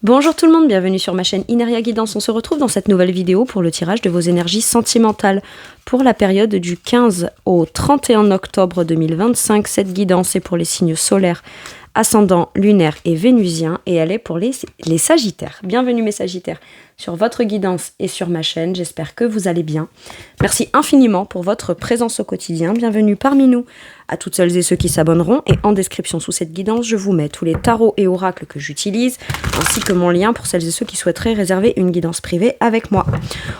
Bonjour tout le monde, bienvenue sur ma chaîne Ineria Guidance. On se retrouve dans cette nouvelle vidéo pour le tirage de vos énergies sentimentales pour la période du 15 au 31 octobre 2025. Cette guidance est pour les signes solaires, ascendants, lunaires et vénusiens et elle est pour les sagittaires. Bienvenue mes sagittaires sur votre guidance et sur ma chaîne, j'espère que vous allez bien. Merci infiniment pour votre présence au quotidien, bienvenue parmi nous. À toutes celles et ceux qui s'abonneront, et en description sous cette guidance, je vous mets tous les tarots et oracles que j'utilise, ainsi que mon lien pour celles et ceux qui souhaiteraient réserver une guidance privée avec moi.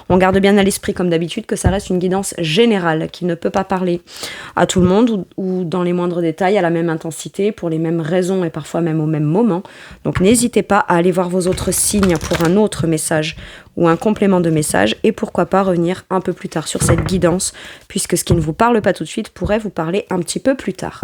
On garde bien à l'esprit, comme d'habitude, que ça reste une guidance générale, qui ne peut pas parler à tout le monde, ou dans les moindres détails, à la même intensité, pour les mêmes raisons et parfois même au même moment. Donc n'hésitez pas à aller voir vos autres signes pour un autre message, ou un complément de message, et pourquoi pas revenir un peu plus tard sur cette guidance, puisque ce qui ne vous parle pas tout de suite pourrait vous parler un petit peu plus tard.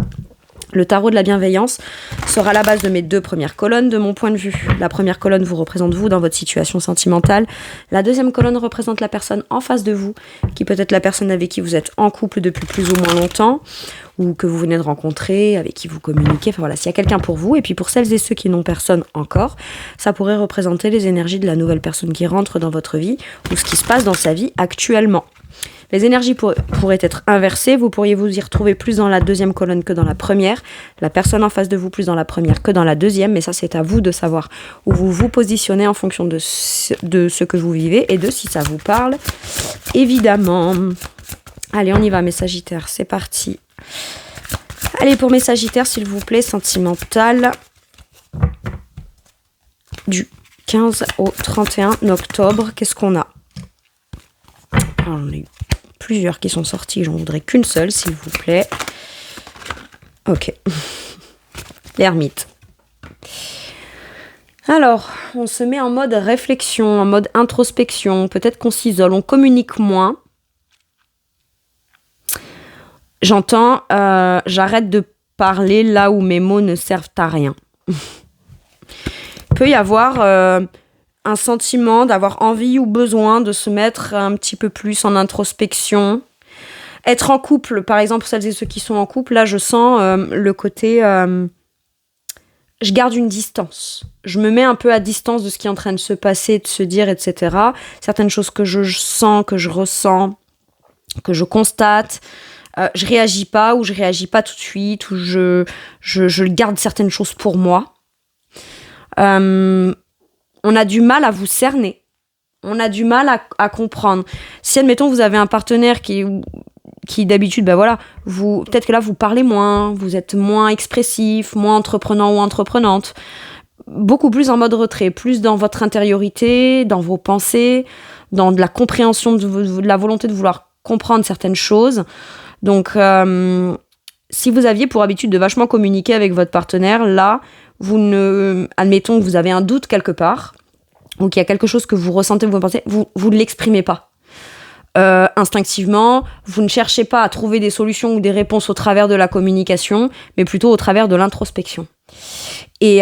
Le tarot de la bienveillance sera la base de mes deux premières colonnes de mon point de vue. La première colonne vous représente vous dans votre situation sentimentale. La deuxième colonne représente la personne en face de vous, qui peut être la personne avec qui vous êtes en couple depuis plus ou moins longtemps, ou que vous venez de rencontrer, avec qui vous communiquez. Enfin voilà, s'il y a quelqu'un pour vous. Et puis pour celles et ceux qui n'ont personne encore, ça pourrait représenter les énergies de la nouvelle personne qui rentre dans votre vie, ou ce qui se passe dans sa vie actuellement. Les énergies pourraient être inversées, vous pourriez vous y retrouver plus dans la deuxième colonne que dans la première, la personne en face de vous plus dans la première que dans la deuxième, mais ça c'est à vous de savoir où vous vous positionnez en fonction de ce que vous vivez et de si ça vous parle, évidemment. Allez, on y va mes sagittaires, c'est parti. Allez, pour mes sagittaires, s'il vous plaît, sentimental, du 15 au 31 octobre, qu'est-ce qu'on a? Alors, on a eu plusieurs qui sont sortis, j'en voudrais qu'une seule, s'il vous plaît. Ok. L'ermite. Alors, on se met en mode réflexion, en mode introspection. Peut-être qu'on s'isole, on communique moins. J'entends, j'arrête de parler là où mes mots ne servent à rien. Il peut y avoir un sentiment d'avoir envie ou besoin de se mettre un petit peu plus en introspection. Être en couple, par exemple, celles et ceux qui sont en couple, là je sens le côté... je garde une distance. Je me mets un peu à distance de ce qui est en train de se passer, de se dire, etc. Certaines choses que je sens, que je ressens, que je constate... je réagis pas ou je réagis pas tout de suite ou je garde certaines choses pour moi. On a du mal à vous cerner. On a du mal à comprendre. Si, admettons, vous avez un partenaire qui d'habitude, ben voilà, peut-être que là, vous parlez moins, vous êtes moins expressif, moins entreprenant ou entreprenante, beaucoup plus en mode retrait, plus dans votre intériorité, dans vos pensées, dans de la compréhension, de la volonté de vouloir comprendre certaines choses. Donc, si vous aviez pour habitude de vachement communiquer avec votre partenaire, là, admettons que vous avez un doute quelque part, ou qu'il y a quelque chose que vous ressentez, vous pensez, vous ne l'exprimez pas. Instinctivement, vous ne cherchez pas à trouver des solutions ou des réponses au travers de la communication, mais plutôt au travers de l'introspection. Et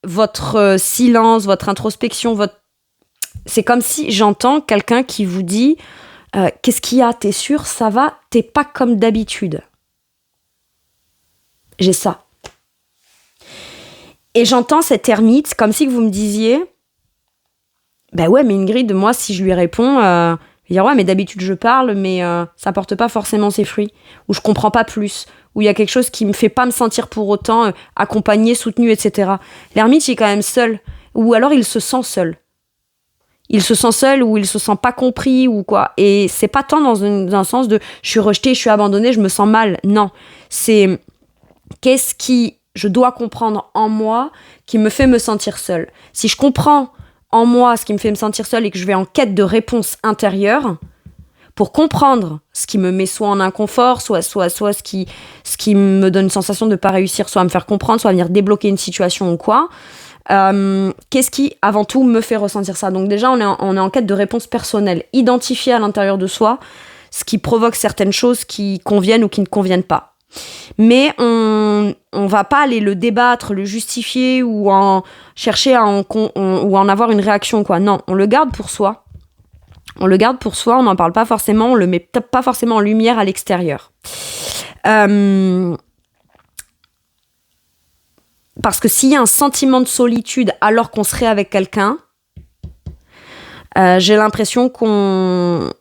votre silence, votre introspection, c'est comme si j'entends quelqu'un qui vous dit qu'est-ce qu'il y a, t'es sûr, ça va, t'es pas comme d'habitude. J'ai ça. Et j'entends cette ermite comme si vous me disiez ben ouais, mais Ingrid, moi, si je lui réponds, je vais dire ouais, mais d'habitude je parle, mais ça porte pas forcément ses fruits, ou je comprends pas plus, ou il y a quelque chose qui me fait pas me sentir pour autant accompagné, soutenu, etc. L'ermite, il est quand même seul, ou alors il se sent seul. Il se sent seul ou il se sent pas compris ou quoi. Et c'est pas tant dans un sens de je suis rejeté, je suis abandonné, je me sens mal. Non, c'est qu'est-ce qui je dois comprendre en moi qui me fait me sentir seule. Si je comprends en moi ce qui me fait me sentir seule et que je vais en quête de réponses intérieures pour comprendre ce qui me met soit en inconfort, soit ce qui me donne une sensation de ne pas réussir, soit à me faire comprendre, soit à venir débloquer une situation ou quoi, qu'est-ce qui, avant tout, me fait ressentir ça? Donc déjà, on est en quête de réponses personnelles. Identifier à l'intérieur de soi ce qui provoque certaines choses qui conviennent ou qui ne conviennent pas. Mais on va pas aller le débattre, le justifier ou en chercher ou en avoir une réaction, quoi. Non, on le garde pour soi. On n'en parle pas forcément, on le met pas forcément en lumière à l'extérieur. Parce que s'il y a un sentiment de solitude alors qu'on serait avec quelqu'un, j'ai l'impression qu'on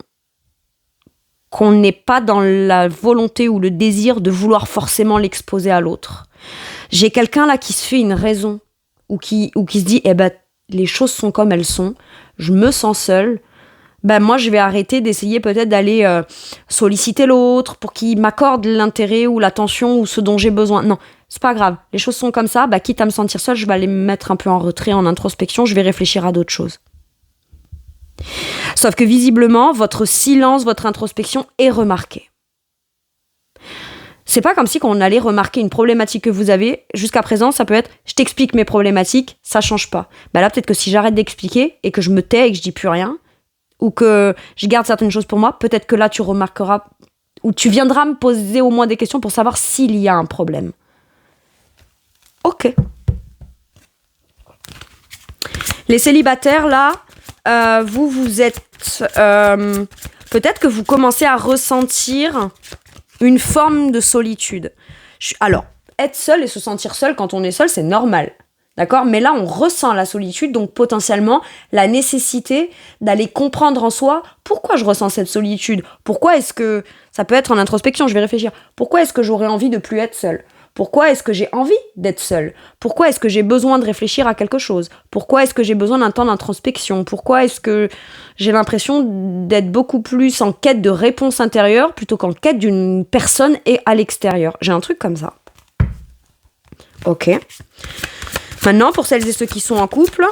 n'est pas dans la volonté ou le désir de vouloir forcément l'exposer à l'autre. J'ai quelqu'un là qui se fait une raison ou qui se dit les choses sont comme elles sont, je me sens seule, moi je vais arrêter d'essayer peut-être d'aller solliciter l'autre pour qu'il m'accorde l'intérêt ou l'attention ou ce dont j'ai besoin. Non, c'est pas grave, les choses sont comme ça, quitte à me sentir seule, je vais aller me mettre un peu en retrait, en introspection, je vais réfléchir à d'autres choses. Sauf que visiblement, votre silence, votre introspection est remarquée. C'est pas comme si on allait remarquer une problématique que vous avez. Jusqu'à présent, ça peut être « je t'explique mes problématiques, ça change pas ». Là, peut-être que si j'arrête d'expliquer et que je me tais et que je dis plus rien, ou que je garde certaines choses pour moi, peut-être que là, tu remarqueras, ou tu viendras me poser au moins des questions pour savoir s'il y a un problème. Ok. Les célibataires, là, vous êtes... peut-être que vous commencez à ressentir une forme de solitude. Alors, être seul et se sentir seul quand on est seul, c'est normal. D'accord ? Mais là, on ressent la solitude, donc potentiellement la nécessité d'aller comprendre en soi pourquoi je ressens cette solitude. Pourquoi est-ce que... Ça peut être en introspection, je vais réfléchir. Pourquoi est-ce que j'aurais envie de plus être seul ? Pourquoi est-ce que j'ai envie d'être seule ? Pourquoi est-ce que j'ai besoin de réfléchir à quelque chose ? Pourquoi est-ce que j'ai besoin d'un temps d'introspection ? Pourquoi est-ce que j'ai l'impression d'être beaucoup plus en quête de réponse intérieure plutôt qu'en quête d'une personne et à l'extérieur ? J'ai un truc comme ça. Ok. Maintenant, pour celles et ceux qui sont en couple,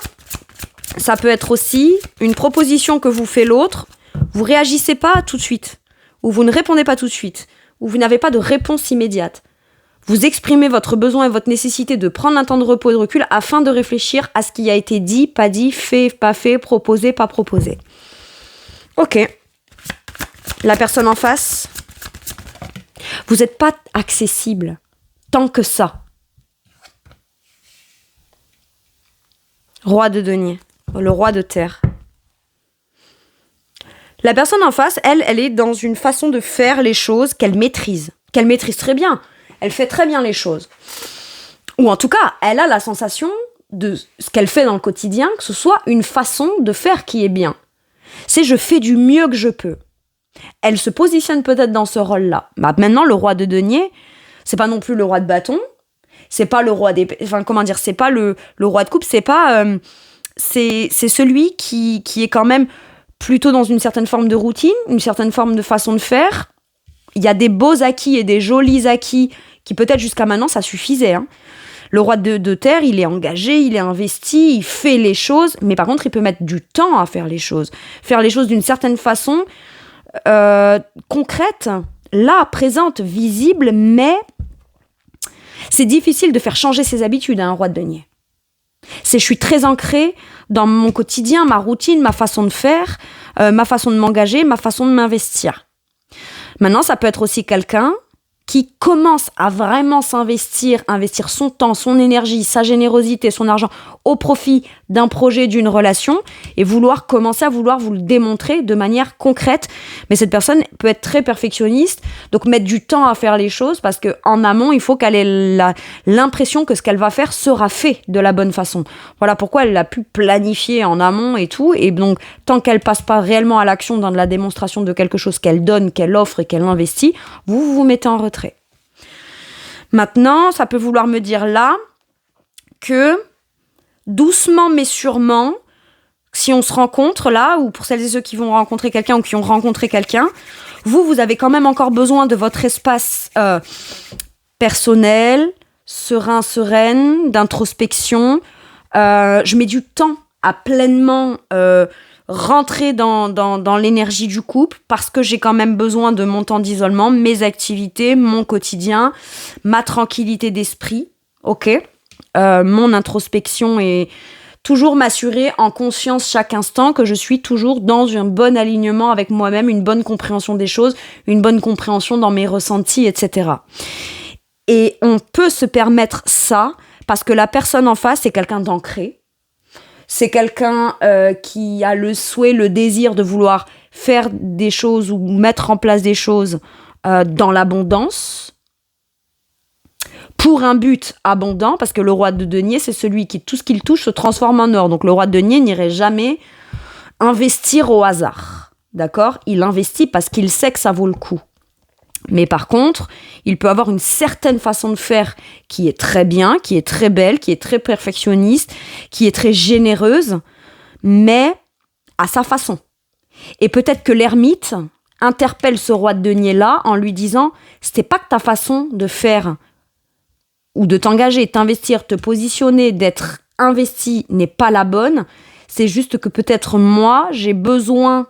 ça peut être aussi une proposition que vous fait l'autre. Vous réagissez pas tout de suite, ou vous ne répondez pas tout de suite, ou vous n'avez pas de réponse immédiate. Vous exprimez votre besoin et votre nécessité de prendre un temps de repos et de recul afin de réfléchir à ce qui a été dit, pas dit, fait, pas fait, proposé, pas proposé. Ok. La personne en face, vous n'êtes pas accessible tant que ça. Roi de denier, le roi de terre. La personne en face, elle est dans une façon de faire les choses qu'elle maîtrise très bien. Elle fait très bien les choses. Ou en tout cas, elle a la sensation de ce qu'elle fait dans le quotidien, que ce soit une façon de faire qui est bien. C'est je fais du mieux que je peux. Elle se positionne peut-être dans ce rôle-là. Maintenant, le roi de denier, c'est pas non plus le roi de bâton, c'est pas le roi d'épée, c'est pas le roi de coupe, c'est pas... c'est celui qui est quand même plutôt dans une certaine forme de routine, une certaine forme de façon de faire. Il y a des beaux acquis et des jolis acquis qui peut-être jusqu'à maintenant, ça suffisait. Le roi de terre, il est engagé, il est investi, il fait les choses, mais par contre, il peut mettre du temps à faire les choses. Faire les choses d'une certaine façon concrète, là, présente, visible, mais c'est difficile de faire changer ses habitudes à un roi de denier. Je suis très ancrée dans mon quotidien, ma routine, ma façon de faire, ma façon de m'engager, ma façon de m'investir. Maintenant, ça peut être aussi quelqu'un qui commence à vraiment investir son temps, son énergie, sa générosité, son argent au profit d'un projet, d'une relation et commencer à vouloir vous le démontrer de manière concrète. Mais cette personne peut être très perfectionniste, donc mettre du temps à faire les choses parce qu'en amont, il faut qu'elle ait l'impression que ce qu'elle va faire sera fait de la bonne façon. Voilà pourquoi elle a pu planifier en amont et tout. Et donc, tant qu'elle passe pas réellement à l'action dans de la démonstration de quelque chose qu'elle donne, qu'elle offre et qu'elle investit, vous vous mettez en retrait. Maintenant, ça peut vouloir me dire là que doucement mais sûrement, si on se rencontre là, ou pour celles et ceux qui vont rencontrer quelqu'un ou qui ont rencontré quelqu'un, vous avez quand même encore besoin de votre espace personnel, sereine, d'introspection. Je mets du temps à pleinement rentrer dans l'énergie du couple parce que j'ai quand même besoin de mon temps d'isolement, mes activités, mon quotidien, ma tranquillité d'esprit, mon introspection et toujours m'assurer en conscience chaque instant que je suis toujours dans un bon alignement avec moi-même, une bonne compréhension des choses, une bonne compréhension dans mes ressentis, etc. Et on peut se permettre ça parce que la personne en face, c'est quelqu'un d'ancré. C'est quelqu'un qui a le souhait, le désir de vouloir faire des choses ou mettre en place des choses dans l'abondance. pour un but abondant, parce que le roi de denier, c'est celui qui, tout ce qu'il touche se transforme en or. Donc le roi de denier n'irait jamais investir au hasard, d'accord ? Il investit parce qu'il sait que ça vaut le coup. Mais par contre, il peut avoir une certaine façon de faire qui est très bien, qui est très belle, qui est très perfectionniste, qui est très généreuse, mais à sa façon. Et peut-être que l'ermite interpelle ce roi de denier-là en lui disant « C'était pas que ta façon de faire ou de t'engager, t'investir, te positionner, d'être investi n'est pas la bonne, c'est juste que peut-être moi, j'ai besoin... »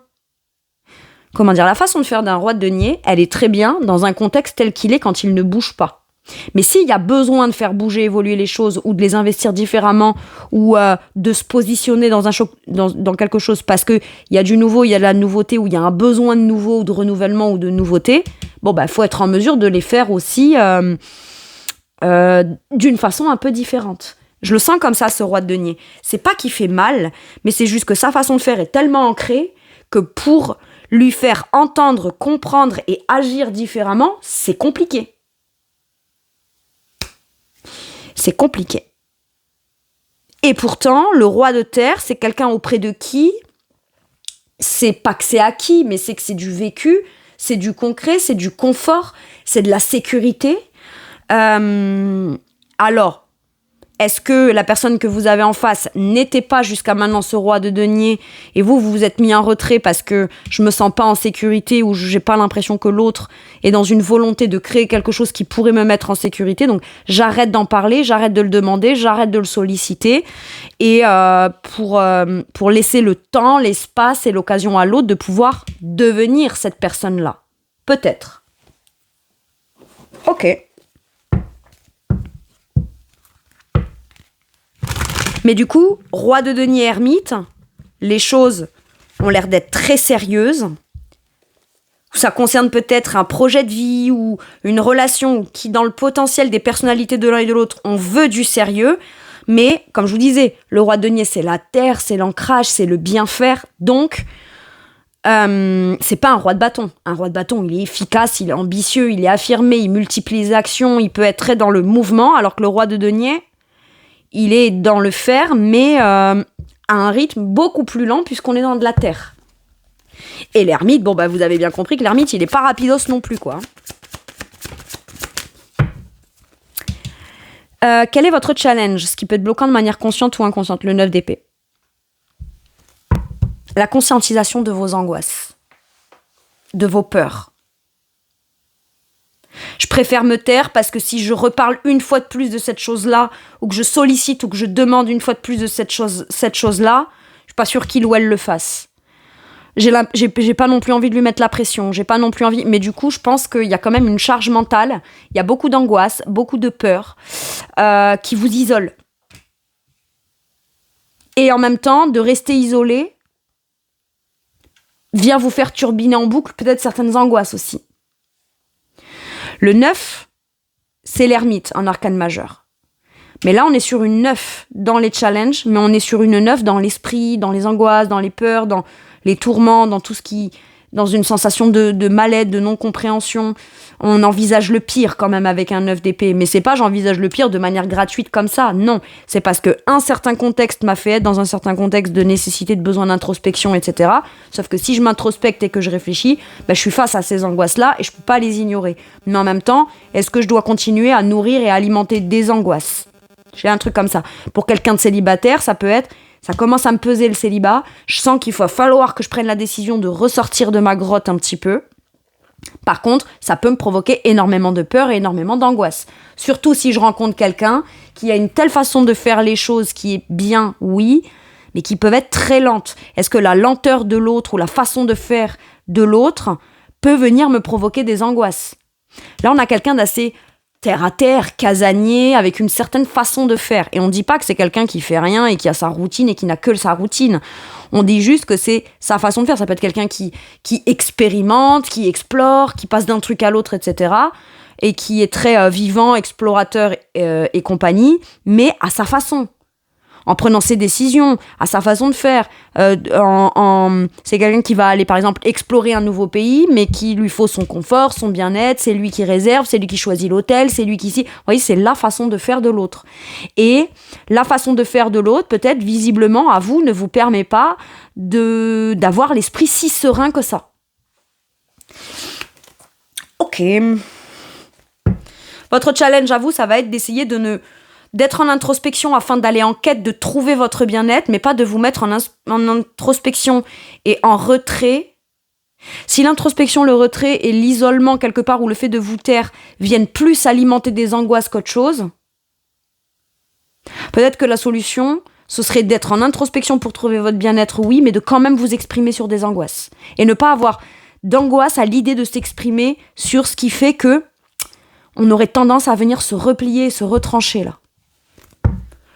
La façon de faire d'un roi de denier, elle est très bien dans un contexte tel qu'il est quand il ne bouge pas. Mais s'il y a besoin de faire bouger, évoluer les choses ou de les investir différemment ou de se positionner dans quelque chose parce qu'il y a du nouveau, il y a de la nouveauté ou il y a un besoin de nouveau ou de renouvellement ou de nouveauté, faut être en mesure de les faire aussi d'une façon un peu différente. Je le sens comme ça, ce roi de denier. C'est pas qu'il fait mal, mais c'est juste que sa façon de faire est tellement ancrée que pour lui faire entendre, comprendre et agir différemment, c'est compliqué. C'est compliqué. Et pourtant, le roi de terre, c'est quelqu'un auprès de qui, c'est pas que c'est acquis, mais c'est que c'est du vécu, c'est du concret, c'est du confort, c'est de la sécurité. Alors, est-ce que la personne que vous avez en face n'était pas jusqu'à maintenant ce roi de denier et vous vous êtes mis en retrait parce que je me sens pas en sécurité ou j'ai pas l'impression que l'autre est dans une volonté de créer quelque chose qui pourrait me mettre en sécurité, donc j'arrête d'en parler, j'arrête de le demander, j'arrête de le solliciter et pour laisser le temps, l'espace et l'occasion à l'autre de pouvoir devenir cette personne-là. Peut-être. Ok. Mais du coup, roi de denier ermite, les choses ont l'air d'être très sérieuses. Ça concerne peut-être un projet de vie ou une relation qui, dans le potentiel des personnalités de l'un et de l'autre, on veut du sérieux. Mais, comme je vous disais, le roi de denier, c'est la terre, c'est l'ancrage, c'est le bien faire. Donc, c'est pas un roi de bâton. Un roi de bâton, il est efficace, il est ambitieux, il est affirmé, il multiplie les actions, il peut être très dans le mouvement, alors que le roi de denier... il est dans le fer, mais à un rythme beaucoup plus lent puisqu'on est dans de la terre. Et l'ermite, vous avez bien compris que l'ermite, il est pas rapidos non plus, quoi. Quel est votre challenge, ce qui peut être bloquant de manière consciente ou inconsciente, le 9 d'épée? La conscientisation de vos angoisses, de vos peurs. Je préfère me taire parce que si je reparle une fois de plus de cette chose-là, ou que je sollicite ou que je demande une fois de plus de cette chose-là, je suis pas sûre qu'il ou elle le fasse. J'ai pas non plus envie de lui mettre la pression, j'ai pas non plus envie, mais du coup, je pense qu'il y a quand même une charge mentale, il y a beaucoup d'angoisse, beaucoup de peur, qui vous isole. Et en même temps, de rester isolé vient vous faire turbiner en boucle peut-être certaines angoisses aussi. Le 9, c'est l'ermite en arcane majeur. Mais là, on est sur une 9 dans les challenges, mais on est sur une 9 dans l'esprit, dans les angoisses, dans les peurs, dans les tourments, dans tout ce qui... dans une sensation de mal-être, de non-compréhension. On envisage le pire quand même avec un 9 d'épée. Mais c'est pas j'envisage le pire de manière gratuite comme ça. Non, c'est parce qu'un certain contexte m'a fait être dans un certain contexte de nécessité, de besoin d'introspection, etc. Sauf que si je m'introspecte et que je réfléchis, je suis face à ces angoisses-là et je peux pas les ignorer. Mais en même temps, est-ce que je dois continuer à nourrir et à alimenter des angoisses? J'ai un truc comme ça. Pour quelqu'un de célibataire, ça peut être... ça commence à me peser le célibat, je sens qu'il va falloir que je prenne la décision de ressortir de ma grotte un petit peu. Par contre, ça peut me provoquer énormément de peur et énormément d'angoisse. Surtout si je rencontre quelqu'un qui a une telle façon de faire les choses qui est bien, oui, mais qui peuvent être très lentes. Est-ce que la lenteur de l'autre ou la façon de faire de l'autre peut venir me provoquer des angoisses? Là, on a quelqu'un d'assez... terre à terre, casanier, avec une certaine façon de faire. Et on dit pas que c'est quelqu'un qui fait rien et qui a sa routine et qui n'a que sa routine. On dit juste que c'est sa façon de faire. Ça peut être quelqu'un qui expérimente, qui explore, qui passe d'un truc à l'autre, etc. Et qui est très vivant, explorateur et compagnie, mais à sa façon. en prenant ses décisions, à sa façon de faire. C'est quelqu'un qui va aller, par exemple, explorer un nouveau pays, mais qui lui faut son confort, son bien-être, c'est lui qui réserve, c'est lui qui choisit l'hôtel, c'est lui qui... Vous voyez, c'est la façon de faire de l'autre. Et la façon de faire de l'autre, peut-être, visiblement, à vous, ne vous permet pas d'avoir l'esprit si serein que ça. Ok. Votre challenge à vous, ça va être d'essayer d'être en introspection afin d'aller en quête de trouver votre bien-être, mais pas de vous mettre en introspection et en retrait. Si l'introspection, le retrait et l'isolement quelque part ou le fait de vous taire viennent plus alimenter des angoisses qu'autre chose, peut-être que la solution, ce serait d'être en introspection pour trouver votre bien-être, oui, mais de quand même vous exprimer sur des angoisses. Et ne pas avoir d'angoisse à l'idée de s'exprimer sur ce qui fait que on aurait tendance à venir se replier et se retrancher là.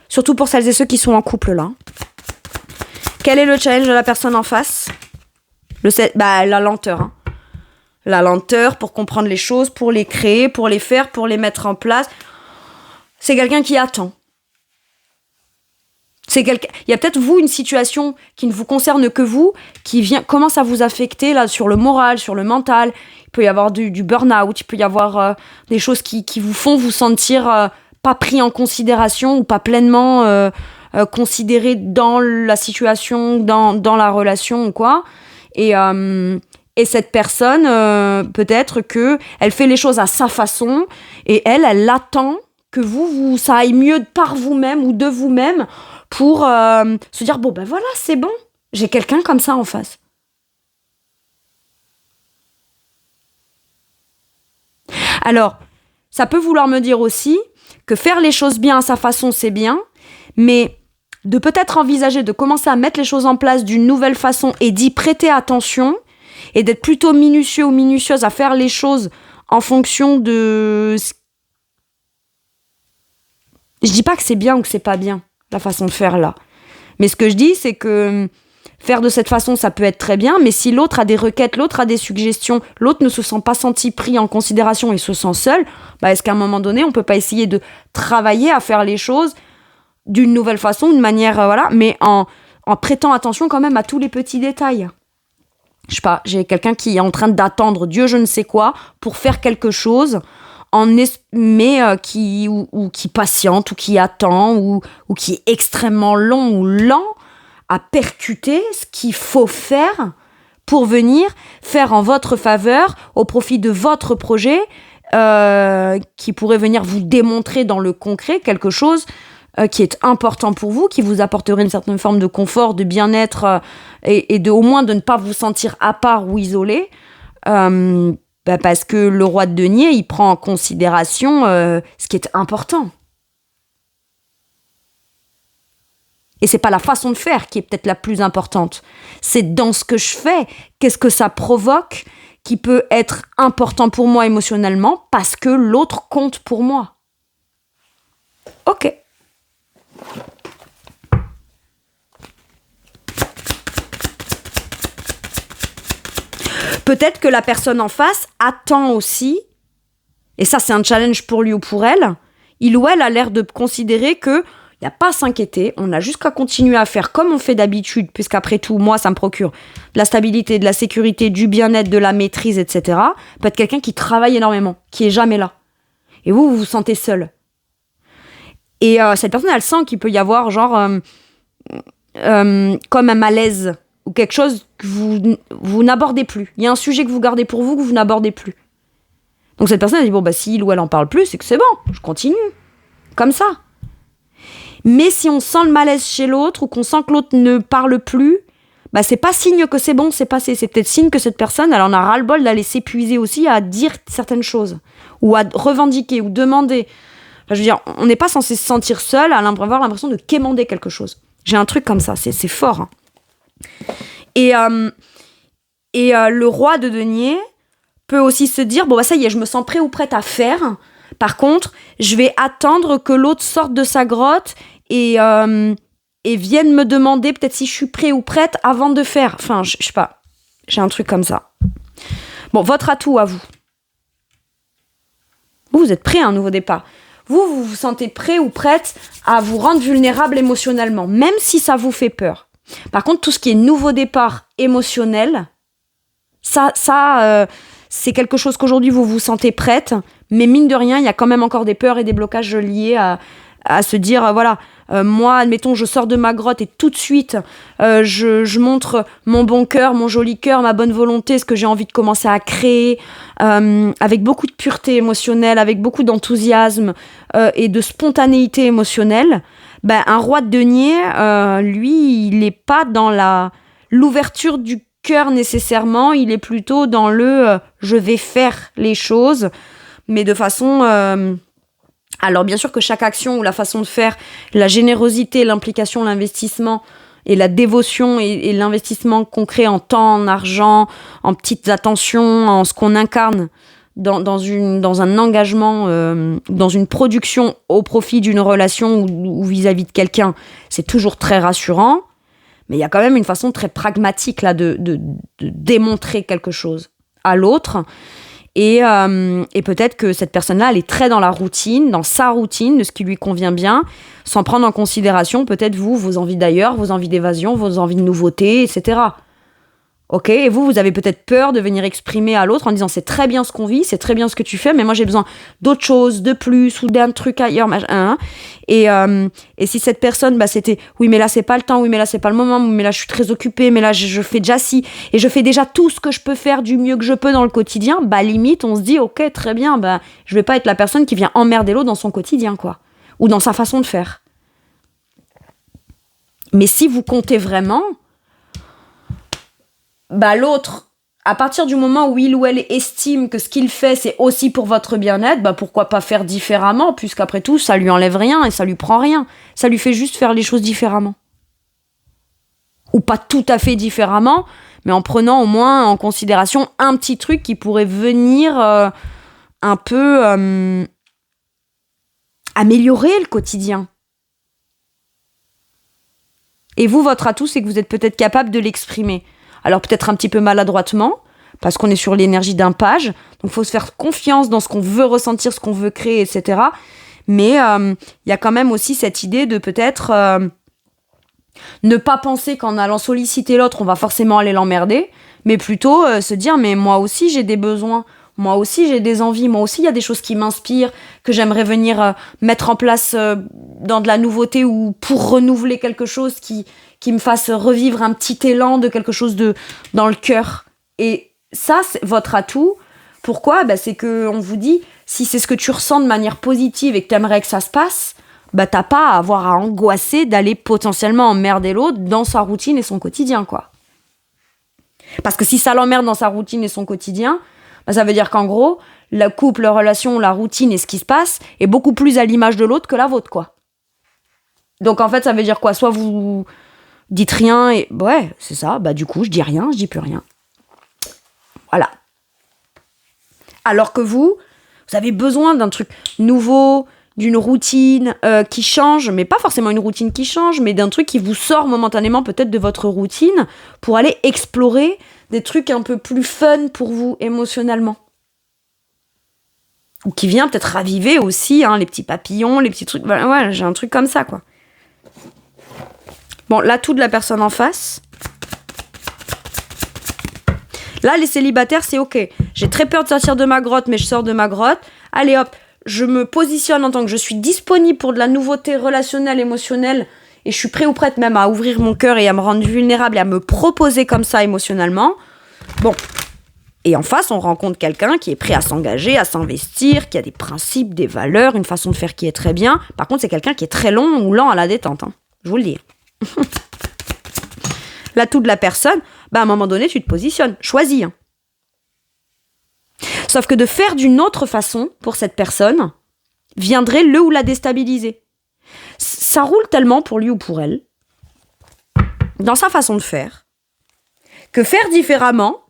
Surtout pour celles et ceux qui sont en couple là. Quel est le challenge de la personne en face ? La lenteur. Hein. La lenteur pour comprendre les choses, pour les créer, pour les faire, pour les mettre en place. C'est quelqu'un qui attend. Il y a peut-être vous une situation qui ne vous concerne que vous, commence à vous affecter là sur le moral, sur le mental. Il peut y avoir du burn-out, il peut y avoir des choses qui vous font vous sentir pas pris en considération ou pas pleinement considéré dans la situation, dans la relation ou quoi. Et cette personne, peut-être que elle fait les choses à sa façon et elle attend que ça aille mieux par vous-même ou de vous-même pour se dire, bon ben voilà, c'est bon, j'ai quelqu'un comme ça en face. Alors, ça peut vouloir me dire aussi que faire les choses bien à sa façon, c'est bien, mais de peut-être envisager de commencer à mettre les choses en place d'une nouvelle façon et d'y prêter attention et d'être plutôt minutieux ou minutieuse à faire les choses en fonction de... Je dis pas que c'est bien ou que c'est pas bien, la façon de faire là. Mais ce que je dis, c'est que faire de cette façon, ça peut être très bien, mais si l'autre a des requêtes, l'autre a des suggestions, l'autre ne se sent pas pris en considération et se sent seul, est-ce qu'à un moment donné, on peut pas essayer de travailler à faire les choses d'une nouvelle façon, d'une manière, mais en prêtant attention quand même à tous les petits détails. Je sais pas, j'ai quelqu'un qui est en train d'attendre Dieu je ne sais quoi pour faire quelque chose, qui patiente ou qui attend ou qui est extrêmement long ou lent à percuter ce qu'il faut faire pour venir faire en votre faveur au profit de votre projet qui pourrait venir vous démontrer dans le concret quelque chose qui est important pour vous, qui vous apporterait une certaine forme de confort, de bien-être et de au moins de ne pas vous sentir à part ou isolé. Parce que le roi de denier, il prend en considération ce qui est important. Et c'est pas la façon de faire qui est peut-être la plus importante. C'est dans ce que je fais, qu'est-ce que ça provoque qui peut être important pour moi émotionnellement parce que l'autre compte pour moi. Ok. Peut-être que la personne en face attend aussi, et ça c'est un challenge pour lui ou pour elle, il ou elle a l'air de considérer que il n'y a pas à s'inquiéter, on a juste qu'à continuer à faire comme on fait d'habitude, puisqu'après tout, moi, ça me procure de la stabilité, de la sécurité, du bien-être, de la maîtrise, etc. Peut être quelqu'un qui travaille énormément, qui est jamais là. Et vous vous sentez seul. Et cette personne, elle sent qu'il peut y avoir comme un malaise ou quelque chose que vous n'abordez plus. Il y a un sujet que vous gardez pour vous que vous n'abordez plus. Donc cette personne, elle dit, si il ou elle en parle plus, c'est que c'est bon, je continue. Comme ça. Mais si on sent le malaise chez l'autre ou qu'on sent que l'autre ne parle plus, c'est pas signe que c'est bon, c'est passé. C'est peut-être signe que cette personne, elle en a ras-le-bol d'aller s'épuiser aussi à dire certaines choses ou à revendiquer ou demander. Je veux dire, on n'est pas censé se sentir seul à avoir l'impression de quémander quelque chose. J'ai un truc comme ça, c'est fort. Hein. Et le roi de denier peut aussi se dire, ça y est, je me sens prêt ou prête à faire. Par contre, je vais attendre que l'autre sorte de sa grotte et vienne me demander peut-être si je suis prêt ou prête avant de faire. Enfin, je sais pas. J'ai un truc comme ça. Bon, votre atout à vous. Vous êtes prêt à un nouveau départ. vous vous sentez prêt ou prête à vous rendre vulnérable émotionnellement, même si ça vous fait peur. Par contre, tout ce qui est nouveau départ émotionnel, ça c'est quelque chose qu'aujourd'hui vous vous sentez prête, mais mine de rien, il y a quand même encore des peurs et des blocages liés à se dire, voilà, moi, admettons, je sors de ma grotte et tout de suite, je montre mon bon cœur, mon joli cœur, ma bonne volonté, ce que j'ai envie de commencer à créer, avec beaucoup de pureté émotionnelle, avec beaucoup d'enthousiasme et de spontanéité émotionnelle. Ben, un roi de denier, lui, il n'est pas dans l'ouverture du cœur nécessairement, il est plutôt dans je vais faire les choses, mais de façon... Alors bien sûr que chaque action ou la façon de faire, la générosité, l'implication, l'investissement et la dévotion et l'investissement concret en temps, en argent, en petites attentions, en ce qu'on incarne dans un engagement, dans une production au profit d'une relation ou vis-à-vis de quelqu'un, c'est toujours très rassurant. Mais il y a quand même une façon très pragmatique là de démontrer quelque chose à l'autre. Et peut-être que cette personne-là, elle est très dans la routine, dans sa routine, de ce qui lui convient bien, sans prendre en considération peut-être vos envies d'ailleurs, vos envies d'évasion, vos envies de nouveauté, etc. Ok, et vous avez peut-être peur de venir exprimer à l'autre en disant c'est très bien ce qu'on vit, c'est très bien ce que tu fais, mais moi j'ai besoin d'autre chose, de plus, ou d'un truc ailleurs, machin. Et si cette personne, c'était oui mais là c'est pas le temps, oui mais là c'est pas le moment, oui mais là je suis très occupée, mais là je fais déjà ci, et je fais déjà tout ce que je peux faire du mieux que je peux dans le quotidien, limite on se dit ok très bien, je vais pas être la personne qui vient emmerder l'autre dans son quotidien quoi, ou dans sa façon de faire. Mais si vous comptez vraiment, l'autre, à partir du moment où il ou elle estime que ce qu'il fait, c'est aussi pour votre bien-être, pourquoi pas faire différemment, puisqu'après tout, ça lui enlève rien et ça lui prend rien. Ça lui fait juste faire les choses différemment. Ou pas tout à fait différemment, mais en prenant au moins en considération un petit truc qui pourrait venir un peu améliorer le quotidien. Et vous, votre atout, c'est que vous êtes peut-être capable de l'exprimer. Alors peut-être un petit peu maladroitement, parce qu'on est sur l'énergie d'un page, donc il faut se faire confiance dans ce qu'on veut ressentir, ce qu'on veut créer, etc. Mais il y a quand même aussi cette idée de peut-être ne pas penser qu'en allant solliciter l'autre, on va forcément aller l'emmerder, mais plutôt se dire, mais moi aussi j'ai des besoins, moi aussi j'ai des envies, moi aussi il y a des choses qui m'inspirent, que j'aimerais venir mettre en place dans de la nouveauté ou pour renouveler quelque chose qui me fasse revivre un petit élan de quelque chose dans le cœur. Et ça, c'est votre atout. Pourquoi ? C'est qu'on vous dit, si c'est ce que tu ressens de manière positive et que tu aimerais que ça se passe, t'as pas à avoir à angoisser d'aller potentiellement emmerder l'autre dans sa routine et son quotidien, quoi. Parce que si ça l'emmerde dans sa routine et son quotidien, ça veut dire qu'en gros, le couple, la relation, la routine et ce qui se passe est beaucoup plus à l'image de l'autre que la vôtre, quoi. Donc en fait, ça veut dire quoi ? Soit vous dites rien et ouais, c'est ça, du coup, je dis rien, je dis plus rien. Voilà. Alors que vous avez besoin d'un truc nouveau, d'une routine qui change, mais pas forcément une routine qui change, mais d'un truc qui vous sort momentanément peut-être de votre routine pour aller explorer des trucs un peu plus fun pour vous émotionnellement. Ou qui vient peut-être raviver aussi les petits papillons, les petits trucs. Ouais, j'ai un truc comme ça, quoi. Bon, l'atout de la personne en face. Là, les célibataires, c'est ok. J'ai très peur de sortir de ma grotte, mais je sors de ma grotte. Allez hop, je me positionne en tant que je suis disponible pour de la nouveauté relationnelle, émotionnelle, et je suis prêt ou prête même à ouvrir mon cœur et à me rendre vulnérable et à me proposer comme ça émotionnellement. Bon. Et en face, on rencontre quelqu'un qui est prêt à s'engager, à s'investir, qui a des principes, des valeurs, une façon de faire qui est très bien. Par contre, c'est quelqu'un qui est très long ou lent à la détente. Je vous le dis. L'atout de la personne, à un moment donné, tu te positionnes. Choisis. Sauf que de faire d'une autre façon pour cette personne viendrait le ou la déstabiliser. Ça roule tellement pour lui ou pour elle, dans sa façon de faire, que faire différemment,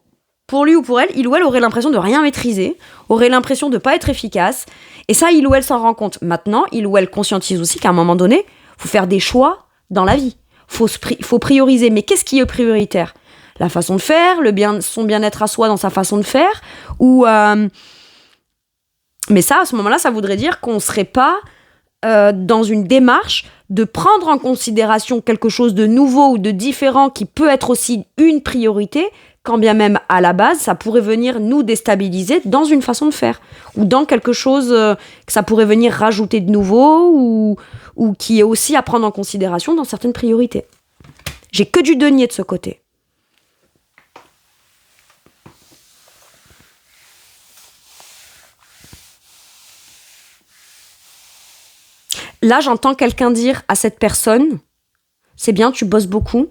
pour lui ou pour elle, il ou elle aurait l'impression de rien maîtriser, aurait l'impression de pas être efficace, et ça, il ou elle s'en rend compte. Maintenant, il ou elle conscientise aussi qu'à un moment donné, il faut faire des choix dans la vie. Faut prioriser. Mais qu'est-ce qui est prioritaire ? La façon de faire, son bien-être à soi dans sa façon de faire, ou Mais ça, à ce moment-là, ça voudrait dire qu'on ne serait pas dans une démarche de prendre en considération quelque chose de nouveau ou de différent qui peut être aussi une priorité, quand bien même à la base, ça pourrait venir nous déstabiliser dans une façon de faire ou dans quelque chose que ça pourrait venir rajouter de nouveau ou qui est aussi à prendre en considération dans certaines priorités. J'ai que du denier de ce côté. Là, j'entends quelqu'un dire à cette personne, c'est bien, tu bosses beaucoup,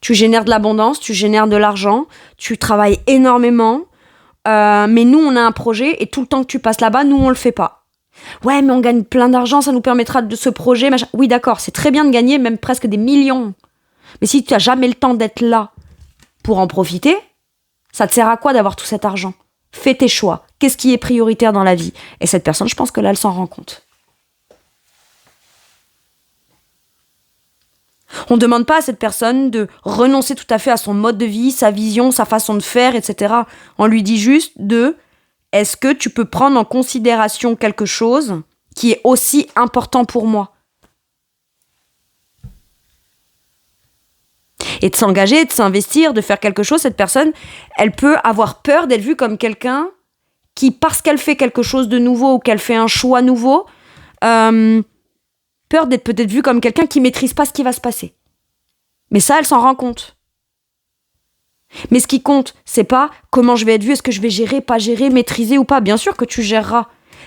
tu génères de l'abondance, tu génères de l'argent, tu travailles énormément, mais nous, on a un projet et tout le temps que tu passes là-bas, nous, on le fait pas. Ouais, mais on gagne plein d'argent, ça nous permettra de ce projet, machin. Oui, d'accord, c'est très bien de gagner même presque des millions. Mais si tu n'as jamais le temps d'être là pour en profiter, ça te sert à quoi d'avoir tout cet argent ? Fais tes choix. Qu'est-ce qui est prioritaire dans la vie ? Et cette personne, je pense que là, elle s'en rend compte. On ne demande pas à cette personne de renoncer tout à fait à son mode de vie, sa vision, sa façon de faire, etc. On lui dit juste est-ce que tu peux prendre en considération quelque chose qui est aussi important pour moi ? Et de s'engager, de s'investir, de faire quelque chose, cette personne, elle peut avoir peur d'être vue comme quelqu'un qui, parce qu'elle fait quelque chose de nouveau ou qu'elle fait un choix nouveau, peur d'être peut-être vue comme quelqu'un qui maîtrise pas ce qui va se passer. Mais ça, elle s'en rend compte. Mais ce qui compte, c'est pas comment je vais être vue, est-ce que je vais gérer, pas gérer, maîtriser ou pas. Bien sûr que tu géreras.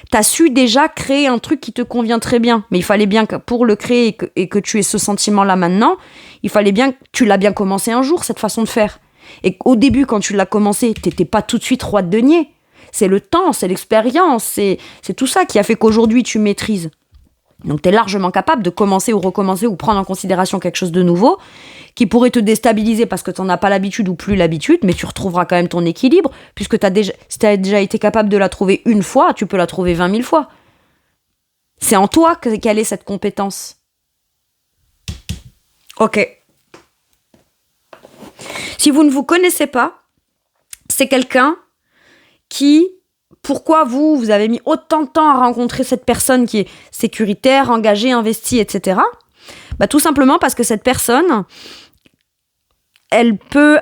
T'as su déjà créer un truc qui te convient très bien. Mais il fallait bien que pour le créer et que tu aies ce sentiment-là maintenant, il fallait bien que tu l'as bien commencé un jour, cette façon de faire. Et qu'au début, quand tu l'as commencé, t'étais pas tout de suite roi de denier. C'est le temps, c'est l'expérience, c'est tout ça qui a fait qu'aujourd'hui tu maîtrises. Donc tu es largement capable de commencer ou recommencer ou prendre en considération quelque chose de nouveau qui pourrait te déstabiliser parce que tu n'en as pas l'habitude ou plus l'habitude, mais tu retrouveras quand même ton équilibre puisque si tu as déjà été capable de la trouver une fois, tu peux la trouver 20 000 fois. C'est en toi quelle est cette compétence. Ok. Si vous ne vous connaissez pas, c'est quelqu'un qui... Pourquoi vous avez mis autant de temps à rencontrer cette personne qui est sécuritaire, engagée, investie, etc. Tout simplement parce que cette personne, elle peut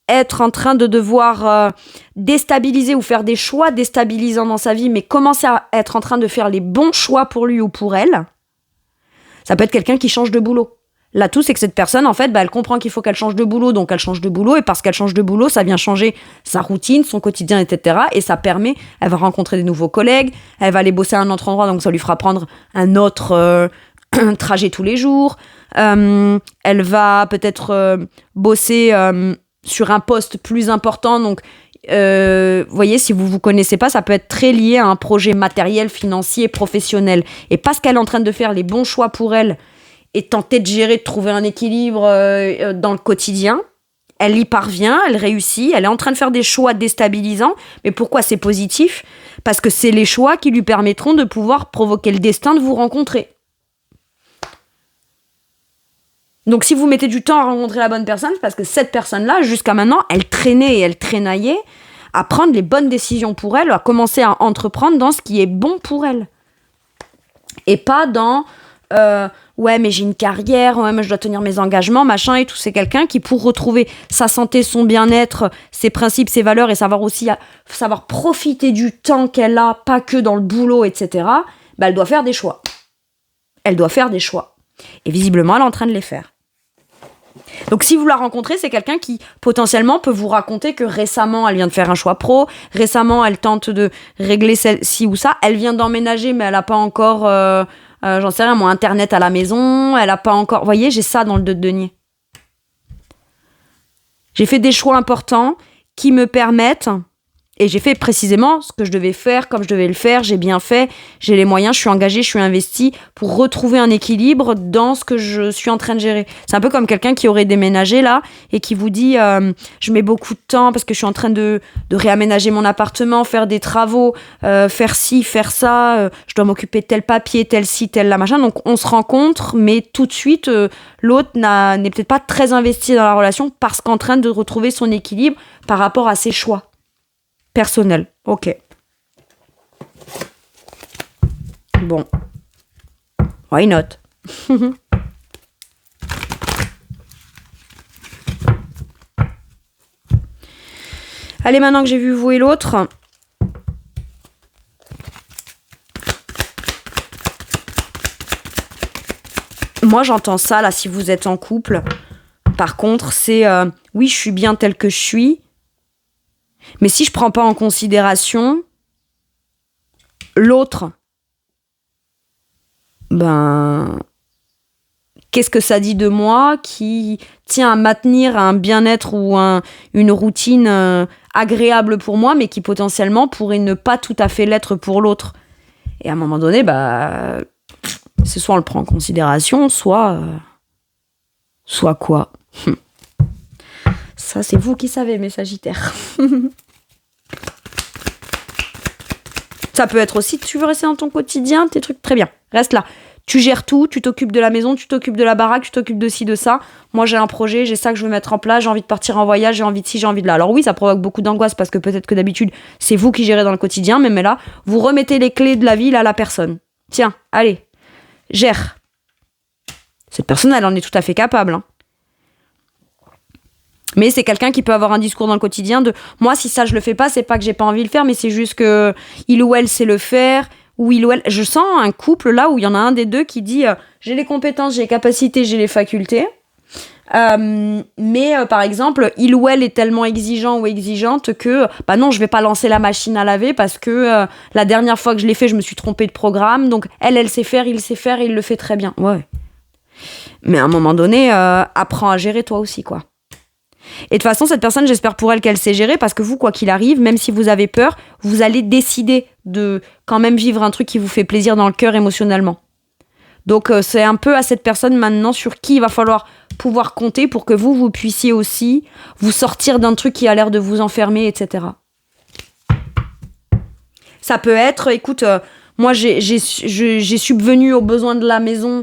être en train de devoir déstabiliser ou faire des choix déstabilisants dans sa vie, mais commencer à être en train de faire les bons choix pour lui ou pour elle. Ça peut être quelqu'un qui change de boulot. Là, tout, c'est que cette personne, en fait, elle comprend qu'il faut qu'elle change de boulot, donc elle change de boulot, et parce qu'elle change de boulot, ça vient changer sa routine, son quotidien, etc. Et ça permet, elle va rencontrer des nouveaux collègues, elle va aller bosser à un autre endroit, donc ça lui fera prendre un autre trajet tous les jours. Elle va peut-être bosser sur un poste plus important, donc voyez, si vous connaissez pas, ça peut être très lié à un projet matériel, financier, professionnel. Et parce qu'elle est en train de faire les bons choix pour elle, et tenter de gérer, de trouver un équilibre dans le quotidien. Elle y parvient, elle réussit, elle est en train de faire des choix déstabilisants. Mais pourquoi c'est positif ? Parce que c'est les choix qui lui permettront de pouvoir provoquer le destin de vous rencontrer. Donc si vous mettez du temps à rencontrer la bonne personne, c'est parce que cette personne-là, jusqu'à maintenant, elle traînait et elle traînaillait à prendre les bonnes décisions pour elle, à commencer à entreprendre dans ce qui est bon pour elle. Et pas dans... ouais mais j'ai une carrière, ouais mais je dois tenir mes engagements, machin et tout. C'est quelqu'un qui, pour retrouver sa santé, son bien-être, ses principes, ses valeurs et savoir profiter du temps qu'elle a, pas que dans le boulot, etc. Elle doit faire des choix. Elle doit faire des choix. Et visiblement, elle est en train de les faire. Donc si vous la rencontrez, c'est quelqu'un qui potentiellement peut vous raconter que récemment elle vient de faire un choix pro, récemment elle tente de régler ci ou ça, elle vient d'emménager mais elle n'a pas encore j'en sais rien moi, internet à la maison, elle n'a pas encore, vous voyez, j'ai ça dans le dos de denier. J'ai fait des choix importants qui me permettent, et j'ai fait précisément ce que je devais faire, comme je devais le faire, j'ai bien fait, j'ai les moyens, je suis engagée, je suis investie pour retrouver un équilibre dans ce que je suis en train de gérer. C'est un peu comme quelqu'un qui aurait déménagé là et qui vous dit je mets beaucoup de temps parce que je suis en train de réaménager mon appartement, faire des travaux, faire ci, faire ça, je dois m'occuper de tel papier, tel ci, tel là, machin. Donc on se rencontre, mais tout de suite, l'autre n'est peut-être pas très investi dans la relation parce qu'en train de retrouver son équilibre par rapport à ses choix. Personnel, ok. Bon. Why not? Allez, maintenant que j'ai vu vous et l'autre... Moi, j'entends ça, là, si vous êtes en couple. Par contre, c'est... oui, je suis bien telle que je suis. Mais si je prends pas en considération l'autre, ben... Qu'est-ce que ça dit de moi qui tient à maintenir un bien-être ou une routine agréable pour moi, mais qui potentiellement pourrait ne pas tout à fait l'être pour l'autre. Et à un moment donné, bah... C'est soit on le prend en considération, soit quoi. Ça, c'est vous qui savez, mes Sagittaires. Ça peut être aussi, tu veux rester dans ton quotidien, tes trucs, très bien, reste là. Tu gères tout, tu t'occupes de la maison, tu t'occupes de la baraque, tu t'occupes de ci, de ça. Moi, j'ai un projet, j'ai ça que je veux mettre en place, j'ai envie de partir en voyage, j'ai envie de ci, j'ai envie de là. Alors oui, ça provoque beaucoup d'angoisse parce que peut-être que d'habitude, c'est vous qui gérez dans le quotidien, mais là, vous remettez les clés de la ville à la personne. Tiens, allez, gère. Cette personne, elle en est tout à fait capable. Hein. Mais c'est quelqu'un qui peut avoir un discours dans le quotidien de « Moi, si ça, je le fais pas, c'est pas que j'ai pas envie de le faire, mais c'est juste que il ou elle sait le faire. » Ou il ou elle... Je sens un couple là où il y en a un des deux qui dit « J'ai les compétences, j'ai les capacités, j'ai les facultés. » Mais par exemple, il ou elle est tellement exigeant ou exigeante que bah non, je vais pas lancer la machine à laver parce que la dernière fois que je l'ai fait, je me suis trompée de programme. Donc elle sait faire, il sait faire et il le fait très bien. Ouais. Mais à un moment donné, apprends à gérer toi aussi, quoi. Et de toute façon, cette personne, j'espère pour elle qu'elle sait gérer parce que vous, quoi qu'il arrive, même si vous avez peur, vous allez décider de quand même vivre un truc qui vous fait plaisir dans le cœur émotionnellement. Donc c'est un peu à cette personne maintenant sur qui il va falloir pouvoir compter pour que vous puissiez aussi vous sortir d'un truc qui a l'air de vous enfermer, etc. Ça peut être, écoute, moi j'ai subvenu aux besoins de la maison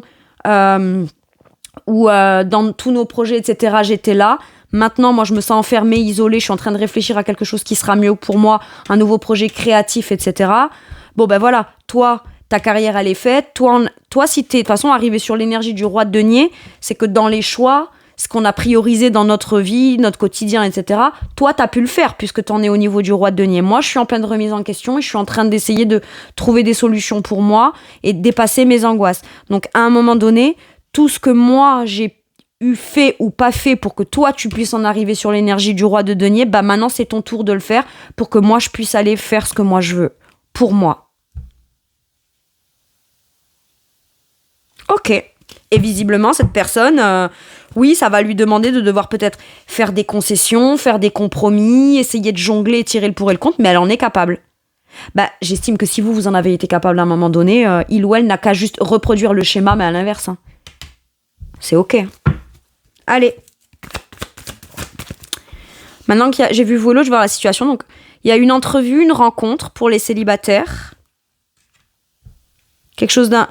ou dans tous nos projets, etc. J'étais là. Maintenant, moi, je me sens enfermée, isolée. Je suis en train de réfléchir à quelque chose qui sera mieux pour moi, un nouveau projet créatif, etc. Bon, ben voilà, toi, ta carrière, elle est faite. Toi, si t'es de toute façon arrivé sur l'énergie du roi de denier, c'est que dans les choix, ce qu'on a priorisé dans notre vie, notre quotidien, etc., toi, t'as pu le faire puisque t'en es au niveau du roi de denier. Moi, je suis en pleine remise en question et je suis en train d'essayer de trouver des solutions pour moi et de dépasser mes angoisses. Donc, à un moment donné, tout ce que moi, j'ai fait ou pas fait pour que toi tu puisses en arriver sur l'énergie du roi de denier, bah maintenant c'est ton tour de le faire pour que moi je puisse aller faire ce que moi je veux, pour moi. Ok. Et visiblement cette personne, oui, ça va lui demander de devoir peut-être faire des concessions, faire des compromis, essayer de jongler, tirer le pour et le contre, mais elle en est capable. Bah, j'estime que si vous en avez été capable à un moment donné, il ou elle n'a qu'à juste reproduire le schéma, mais à l'inverse. Hein. C'est ok. Allez. Maintenant que j'ai vu vous l'autre, je vais voir la situation. Donc, il y a une entrevue, une rencontre pour les célibataires. Quelque chose d'un...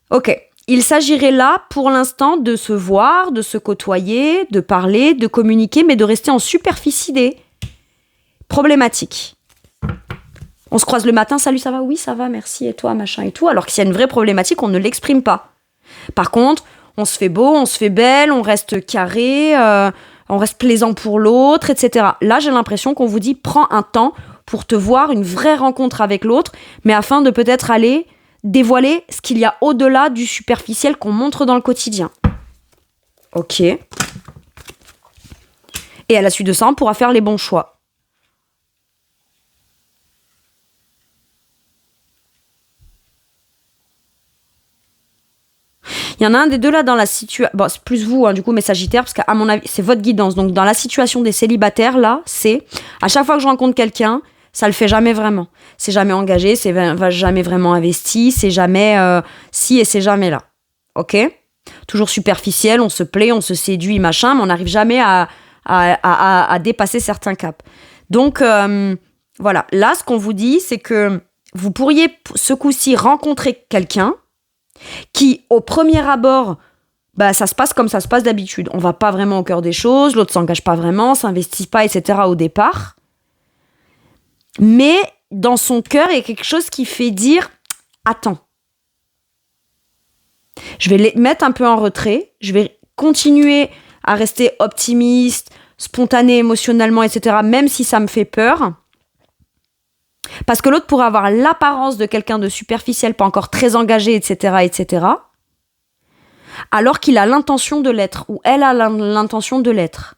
Ok. Il s'agirait là, pour l'instant, de se voir, de se côtoyer, de parler, de communiquer, mais de rester en superficie des problématiques. On se croise le matin, salut, ça va? Oui, ça va, merci, et toi, machin et tout. Alors que s'il y a une vraie problématique, on ne l'exprime pas. Par contre, on se fait beau, on se fait belle, on reste carré, on reste plaisant pour l'autre, etc. Là, j'ai l'impression qu'on vous dit, prends un temps pour te voir, une vraie rencontre avec l'autre, mais afin de peut-être aller dévoiler ce qu'il y a au-delà du superficiel qu'on montre dans le quotidien. Ok. Et à la suite de ça, on pourra faire les bons choix. Il y en a un des deux là dans la situation... Bon, c'est plus vous, hein, du coup, mes Sagittaires, parce qu'à mon avis, c'est votre guidance. Donc, dans la situation des célibataires, là, c'est... À chaque fois que je rencontre quelqu'un, ça le fait jamais vraiment. C'est jamais engagé, c'est jamais vraiment investi, c'est jamais si et c'est jamais là. Ok ? Toujours superficiel, on se plaît, on se séduit, machin, mais on n'arrive jamais à dépasser certains caps. Donc, voilà. Là, ce qu'on vous dit, c'est que vous pourriez, ce coup-ci, rencontrer quelqu'un qui, au premier abord, bah, ça se passe comme ça se passe d'habitude. On va pas vraiment au cœur des choses, l'autre s'engage pas vraiment, s'investit pas, etc. au départ. Mais dans son cœur, il y a quelque chose qui fait dire « Attends, Je vais les mettre un peu en retrait. Je vais continuer à rester optimiste, spontané émotionnellement, etc., même si ça me fait peur. Parce que l'autre pourrait avoir l'apparence de quelqu'un de superficiel, pas encore très engagé, etc., etc., alors qu'il a l'intention de l'être, ou elle a l'intention de l'être.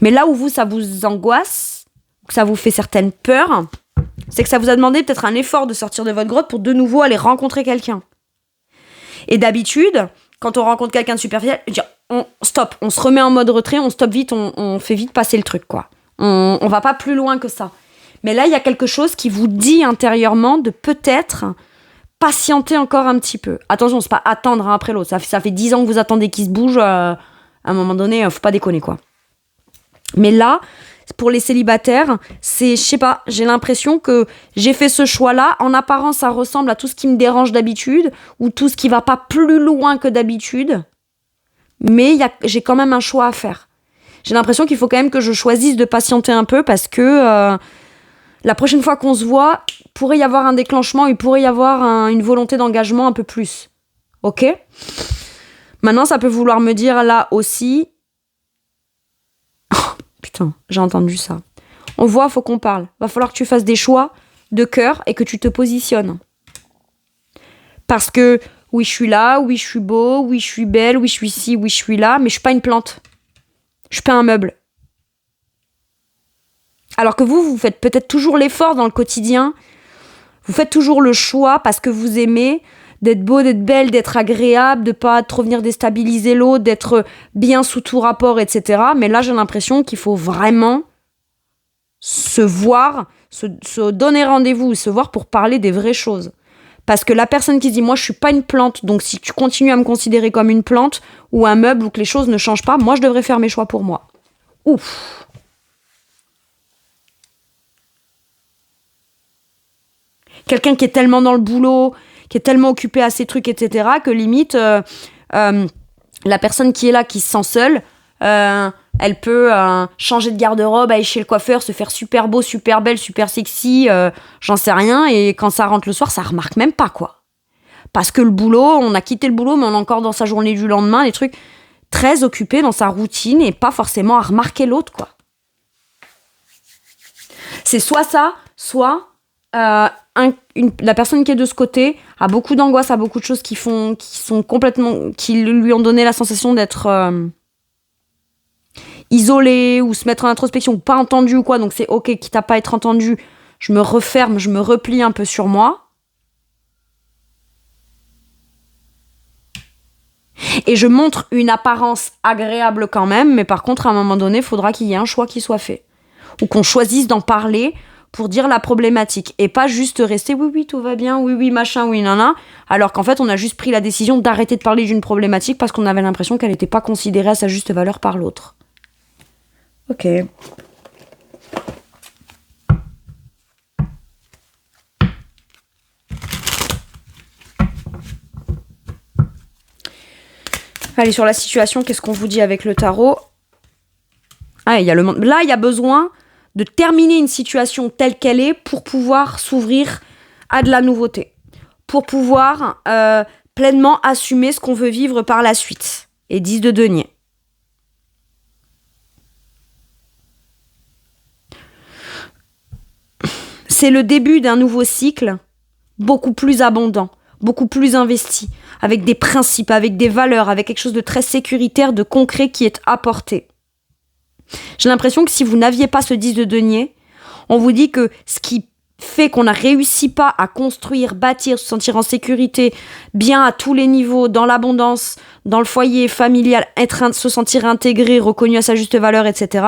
Mais là où vous, ça vous angoisse, que ça vous fait certaines peurs, c'est que ça vous a demandé peut-être un effort de sortir de votre grotte pour de nouveau aller rencontrer quelqu'un. Et d'habitude, quand on rencontre quelqu'un de superficiel, stop, on se remet en mode retrait, on stoppe vite, on fait vite passer le truc, quoi. On va pas plus loin que ça. Mais là, il y a quelque chose qui vous dit intérieurement de peut-être patienter encore un petit peu. Attention, c'est pas attendre un après l'autre. Ça fait 10 ans que vous attendez qu'il se bouge. À un moment donné, faut pas déconner, quoi. Mais là, pour les célibataires, c'est, je sais pas, j'ai l'impression que j'ai fait ce choix-là. En apparence, ça ressemble à tout ce qui me dérange d'habitude ou tout ce qui va pas plus loin que d'habitude. Mais j'ai quand même un choix à faire. J'ai l'impression qu'il faut quand même que je choisisse de patienter un peu parce que la prochaine fois qu'on se voit, il pourrait y avoir un déclenchement, il pourrait y avoir une volonté d'engagement un peu plus. Ok ? Maintenant, ça peut vouloir me dire là aussi... Putain, j'ai entendu ça. On voit, faut qu'on parle. Va falloir que tu fasses des choix de cœur et que tu te positionnes. Parce que, oui, je suis là, oui, je suis beau, oui, je suis belle, oui, je suis ci, oui, je suis là, mais je suis pas une plante. Je suis pas un meuble. Alors que vous faites peut-être toujours l'effort dans le quotidien. Vous faites toujours le choix parce que vous aimez d'être beau, d'être belle, d'être agréable, de pas trop venir déstabiliser l'autre, d'être bien sous tout rapport, etc. Mais là, j'ai l'impression qu'il faut vraiment se voir, se donner rendez-vous, se voir pour parler des vraies choses. Parce que la personne qui dit « moi, je suis pas une plante, donc si tu continues à me considérer comme une plante ou un meuble ou que les choses ne changent pas, moi, je devrais faire mes choix pour moi. » Ouf. Quelqu'un qui est tellement dans le boulot, qui est tellement occupé à ses trucs, etc., que limite, la personne qui est là, qui se sent seule, elle peut changer de garde-robe, aller chez le coiffeur, se faire super beau, super belle, super sexy, j'en sais rien, et quand ça rentre le soir, ça remarque même pas, quoi. Parce que le boulot, on a quitté le boulot, mais on est encore dans sa journée du lendemain, les trucs très occupés dans sa routine, et pas forcément à remarquer l'autre, quoi. C'est soit ça, soit... la personne qui est de ce côté a beaucoup d'angoisse, a beaucoup de choses qui lui ont donné la sensation d'être isolée ou se mettre en introspection ou pas entendu ou quoi, donc c'est ok, quitte à pas être entendu, je me referme, je me replie un peu sur moi et je montre une apparence agréable quand même, mais par contre à un moment donné il faudra qu'il y ait un choix qui soit fait ou qu'on choisisse d'en parler pour dire la problématique et pas juste rester oui tout va bien, oui machin, oui nana, alors qu'en fait on a juste pris la décision d'arrêter de parler d'une problématique parce qu'on avait l'impression qu'elle n'était pas considérée à sa juste valeur par l'autre. Ok. Allez, sur la situation, qu'est-ce qu'on vous dit avec le tarot ? Ah, il y a là, il y a besoin de terminer une situation telle qu'elle est pour pouvoir s'ouvrir à de la nouveauté, pour pouvoir pleinement assumer ce qu'on veut vivre par la suite. Et 10 de denier. C'est le début d'un nouveau cycle, beaucoup plus abondant, beaucoup plus investi, avec des principes, avec des valeurs, avec quelque chose de très sécuritaire, de concret qui est apporté. J'ai l'impression que si vous n'aviez pas ce 10 de denier, on vous dit que ce qui fait qu'on n'a réussi pas à construire, bâtir, se sentir en sécurité, bien à tous les niveaux, dans l'abondance, dans le foyer familial, se sentir intégré, reconnu à sa juste valeur, etc.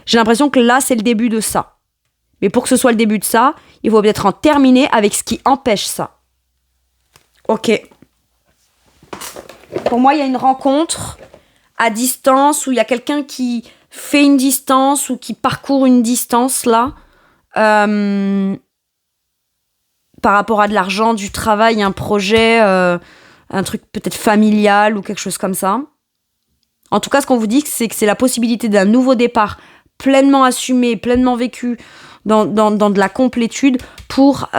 J'ai l'impression que là, c'est le début de ça. Mais pour que ce soit le début de ça, il faut peut-être en terminer avec ce qui empêche ça. Ok. Pour moi, il y a une rencontre à distance où il y a quelqu'un qui fait une distance ou qui parcourt une distance là par rapport à de l'argent, du travail, un projet, un truc peut-être familial ou quelque chose comme ça. En tout cas, ce qu'on vous dit, c'est que c'est la possibilité d'un nouveau départ pleinement assumé, pleinement vécu dans de la complétude pour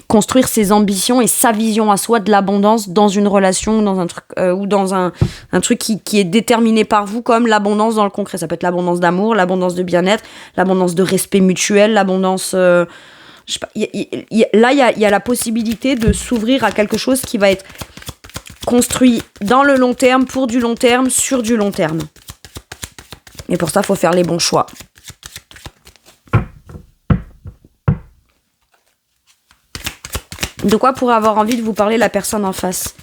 construire ses ambitions et sa vision à soi de l'abondance dans une relation, dans un truc ou dans un truc qui est déterminé par vous, comme l'abondance dans le concret. Ça peut être l'abondance d'amour, l'abondance de bien-être, l'abondance de respect mutuel, l'abondance je sais pas, il y a la possibilité de s'ouvrir à quelque chose qui va être construit dans le long terme, pour du long terme, sur du long terme. Et pour ça, il faut faire les bons choix. De quoi pourrait avoir envie de vous parler la personne en face?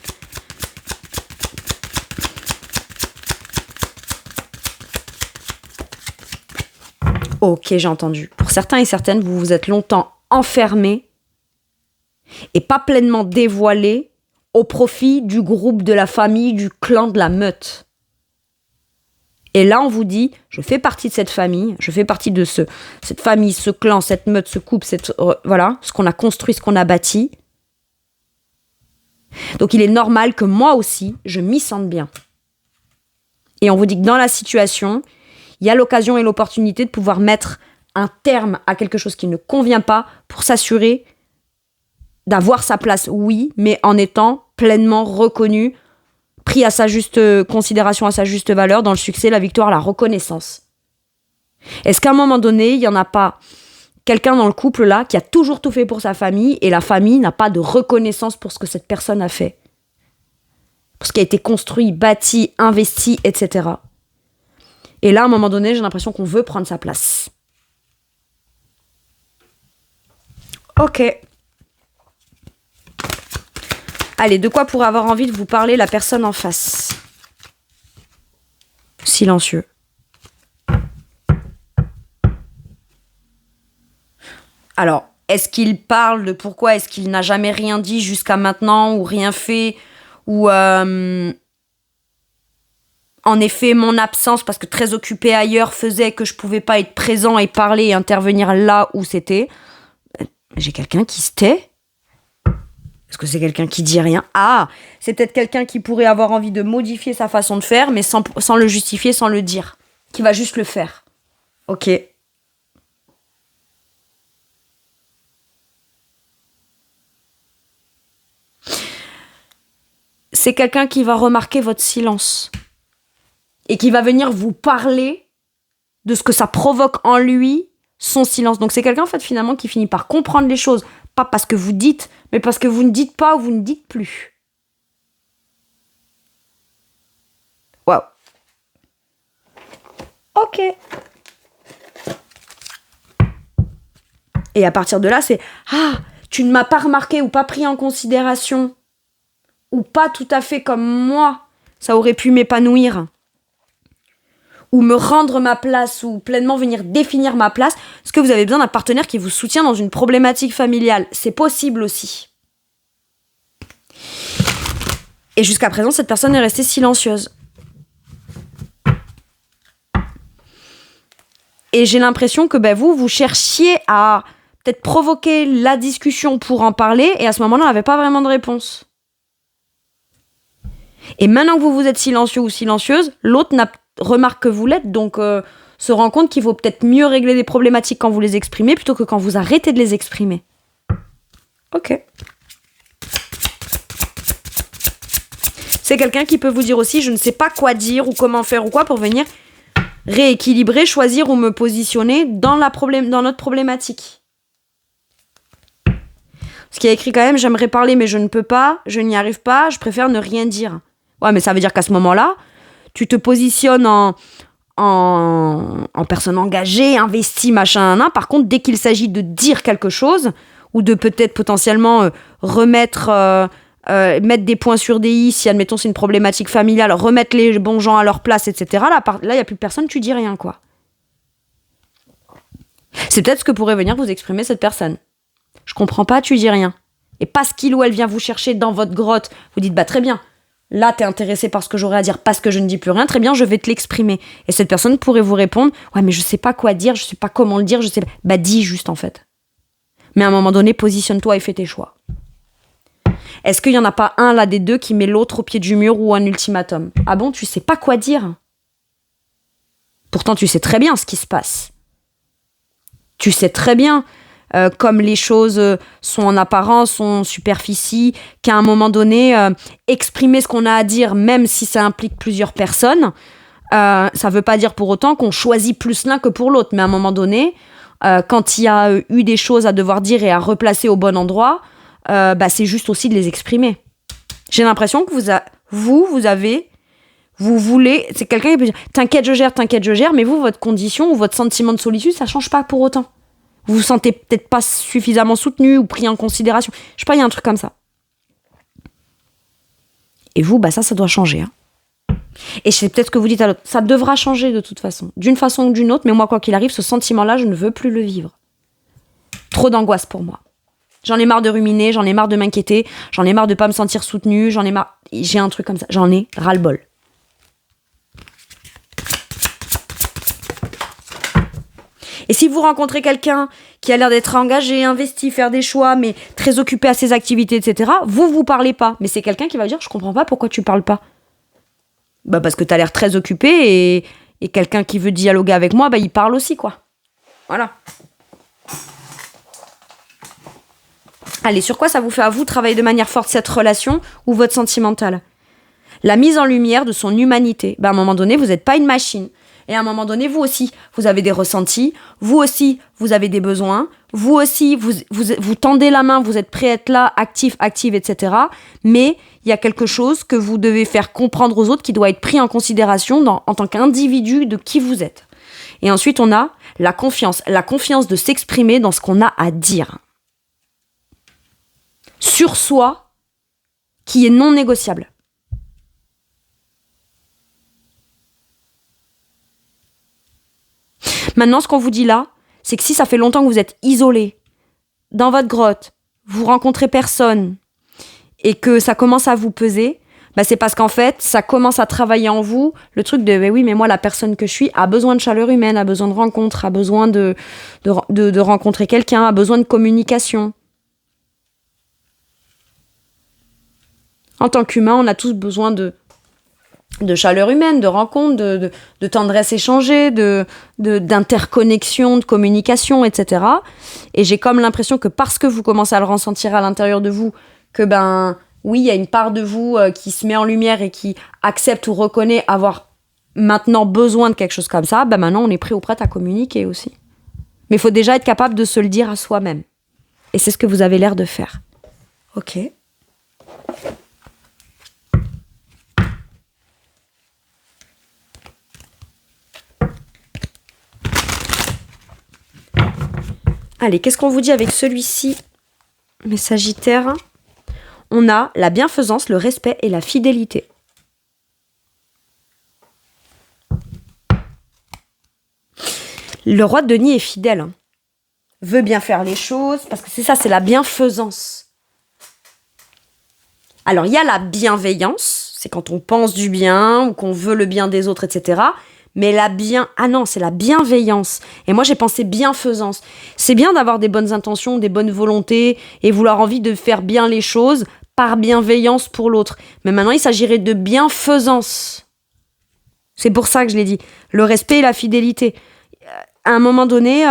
Ok, j'ai entendu. Pour certains et certaines, vous vous êtes longtemps enfermés et pas pleinement dévoilés au profit du groupe, de la famille, du clan, de la meute. Et là, on vous dit, je fais partie de cette famille, je fais partie de cette famille, ce clan, cette meute, ce couple, voilà, ce qu'on a construit, ce qu'on a bâti. Donc il est normal que moi aussi, je m'y sente bien. Et on vous dit que dans la situation, il y a l'occasion et l'opportunité de pouvoir mettre un terme à quelque chose qui ne convient pas pour s'assurer d'avoir sa place, oui, mais en étant pleinement reconnu, pris à sa juste considération, à sa juste valeur, dans le succès, la victoire, la reconnaissance. Est-ce qu'à un moment donné, il n'y en a pas quelqu'un dans le couple là qui a toujours tout fait pour sa famille et la famille n'a pas de reconnaissance pour ce que cette personne a fait, pour ce qui a été construit, bâti, investi, etc. Et là, à un moment donné, j'ai l'impression qu'on veut prendre sa place. Ok. Allez, de quoi pourrait avoir envie de vous parler la personne en face? Silencieux. Alors, est-ce qu'il parle de pourquoi est-ce qu'il n'a jamais rien dit jusqu'à maintenant ou rien fait ou en effet mon absence parce que très occupé ailleurs faisait que je pouvais pas être présent et parler et intervenir là où c'était? J'ai quelqu'un qui se tait? Est-ce que c'est quelqu'un qui dit rien? Ah, c'est peut-être quelqu'un qui pourrait avoir envie de modifier sa façon de faire mais sans le justifier, sans le dire, qui va juste le faire. Ok. C'est quelqu'un qui va remarquer votre silence et qui va venir vous parler de ce que ça provoque en lui, son silence. Donc c'est quelqu'un en fait finalement qui finit par comprendre les choses, pas parce que vous dites, mais parce que vous ne dites pas ou vous ne dites plus. Waouh. Ok. Et à partir de là, c'est « Ah, tu ne m'as pas remarqué ou pas pris en considération. » Ou pas tout à fait comme moi, ça aurait pu m'épanouir. Ou me rendre ma place, ou pleinement venir définir ma place. Est-ce que vous avez besoin d'un partenaire qui vous soutient dans une problématique familiale? C'est possible aussi. Et jusqu'à présent, cette personne est restée silencieuse. Et j'ai l'impression que vous cherchiez à peut-être provoquer la discussion pour en parler, et à ce moment-là, on n'avait pas vraiment de réponse. Et maintenant que vous êtes silencieux ou silencieuse, l'autre remarque que vous l'êtes, donc se rend compte qu'il vaut peut-être mieux régler des problématiques quand vous les exprimez plutôt que quand vous arrêtez de les exprimer. Ok. C'est quelqu'un qui peut vous dire aussi, je ne sais pas quoi dire ou comment faire ou quoi pour venir rééquilibrer, choisir ou me positionner dans notre problématique. Ce qui est écrit quand même, j'aimerais parler mais je ne peux pas, je n'y arrive pas, je préfère ne rien dire. Ouais, mais ça veut dire qu'à ce moment-là, tu te positionnes en personne engagée, investie, machin, Par contre, dès qu'il s'agit de dire quelque chose, ou de peut-être potentiellement mettre des points sur des i, si admettons c'est une problématique familiale, remettre les bons gens à leur place, etc. Là, il n'y a plus personne, tu dis rien, quoi. C'est peut-être ce que pourrait venir vous exprimer cette personne. Je comprends pas, tu dis rien. Et parce qu'il ou elle vient vous chercher dans votre grotte, vous dites, très bien, là t'es intéressé par ce que j'aurais à dire parce que je ne dis plus rien, très bien, je vais te l'exprimer. Et cette personne pourrait vous répondre, ouais mais je sais pas quoi dire, je sais pas comment le dire, je sais pas. Dis juste en fait. Mais à un moment donné, positionne-toi et fais tes choix. Est-ce qu'il y en a pas un là des deux qui met l'autre au pied du mur ou un ultimatum? Ah bon, tu sais pas quoi dire? Pourtant tu sais très bien ce qui se passe. Tu sais très bien comme les choses sont en apparence, sont en superficie, qu'à un moment donné, exprimer ce qu'on a à dire, même si ça implique plusieurs personnes, ça veut pas dire pour autant qu'on choisit plus l'un que pour l'autre. Mais à un moment donné, quand il y a eu des choses à devoir dire et à replacer au bon endroit, c'est juste aussi de les exprimer. J'ai l'impression que vous voulez, c'est quelqu'un qui peut dire t'inquiète je gère, mais vous, votre condition ou votre sentiment de solitude, ça change pas pour autant. Vous vous sentez peut-être pas suffisamment soutenu ou pris en considération. Je sais pas, il y a un truc comme ça. Et vous, ça doit changer. Et c'est peut-être ce que vous dites à l'autre. Ça devra changer de toute façon, d'une façon ou d'une autre, mais moi, quoi qu'il arrive, ce sentiment-là, je ne veux plus le vivre. Trop d'angoisse pour moi. J'en ai marre de ruminer, j'en ai marre de m'inquiéter, j'en ai marre de pas me sentir soutenue, j'en ai marre... J'ai un truc comme ça, j'en ai ras-le-bol. Et si vous rencontrez quelqu'un qui a l'air d'être engagé, investi, faire des choix, mais très occupé à ses activités, etc., vous parlez pas. Mais c'est quelqu'un qui va dire, je comprends pas pourquoi tu parles pas. Parce que t'as l'air très occupé et quelqu'un qui veut dialoguer avec moi, il parle aussi, quoi. Voilà. Allez, sur quoi ça vous fait à vous travailler de manière forte cette relation ou votre sentimental ? La mise en lumière de son humanité. À un moment donné, vous n'êtes pas une machine. Et à un moment donné, vous aussi, vous avez des ressentis. Vous aussi, vous avez des besoins. Vous aussi, vous tendez la main, vous êtes prêt à être là, actif, active, etc. Mais il y a quelque chose que vous devez faire comprendre aux autres qui doit être pris en considération en tant qu'individu de qui vous êtes. Et ensuite, on a la confiance. La confiance de s'exprimer dans ce qu'on a à dire. Sur soi, qui est non négociable. Maintenant, ce qu'on vous dit là, c'est que si ça fait longtemps que vous êtes isolé, dans votre grotte, vous rencontrez personne, et que ça commence à vous peser, c'est parce qu'en fait, ça commence à travailler en vous, le truc de, oui, mais moi, la personne que je suis a besoin de chaleur humaine, a besoin de rencontres, a besoin de rencontrer quelqu'un, a besoin de communication. En tant qu'humain, on a tous besoin de chaleur humaine, de rencontres, de tendresse échangée, d'interconnexion, de communication, etc. Et j'ai comme l'impression que parce que vous commencez à le ressentir à l'intérieur de vous, que oui, il y a une part de vous qui se met en lumière et qui accepte ou reconnaît avoir maintenant besoin de quelque chose comme ça, maintenant on est prêt ou prête à communiquer aussi. Mais il faut déjà être capable de se le dire à soi-même. Et c'est ce que vous avez l'air de faire. Ok. Allez, qu'est-ce qu'on vous dit avec celui-ci, mes Sagittaires ? On a la bienfaisance, le respect et la fidélité. Le roi de denier est fidèle, veut bien faire les choses, parce que c'est ça, c'est la bienfaisance. Alors, il y a la bienveillance, c'est quand on pense du bien, ou qu'on veut le bien des autres, etc., mais c'est la bienveillance. Et moi, j'ai pensé bienfaisance. C'est bien d'avoir des bonnes intentions, des bonnes volontés, et vouloir envie de faire bien les choses par bienveillance pour l'autre. Mais maintenant, il s'agirait de bienfaisance. C'est pour ça que je l'ai dit. Le respect et la fidélité. À un moment donné,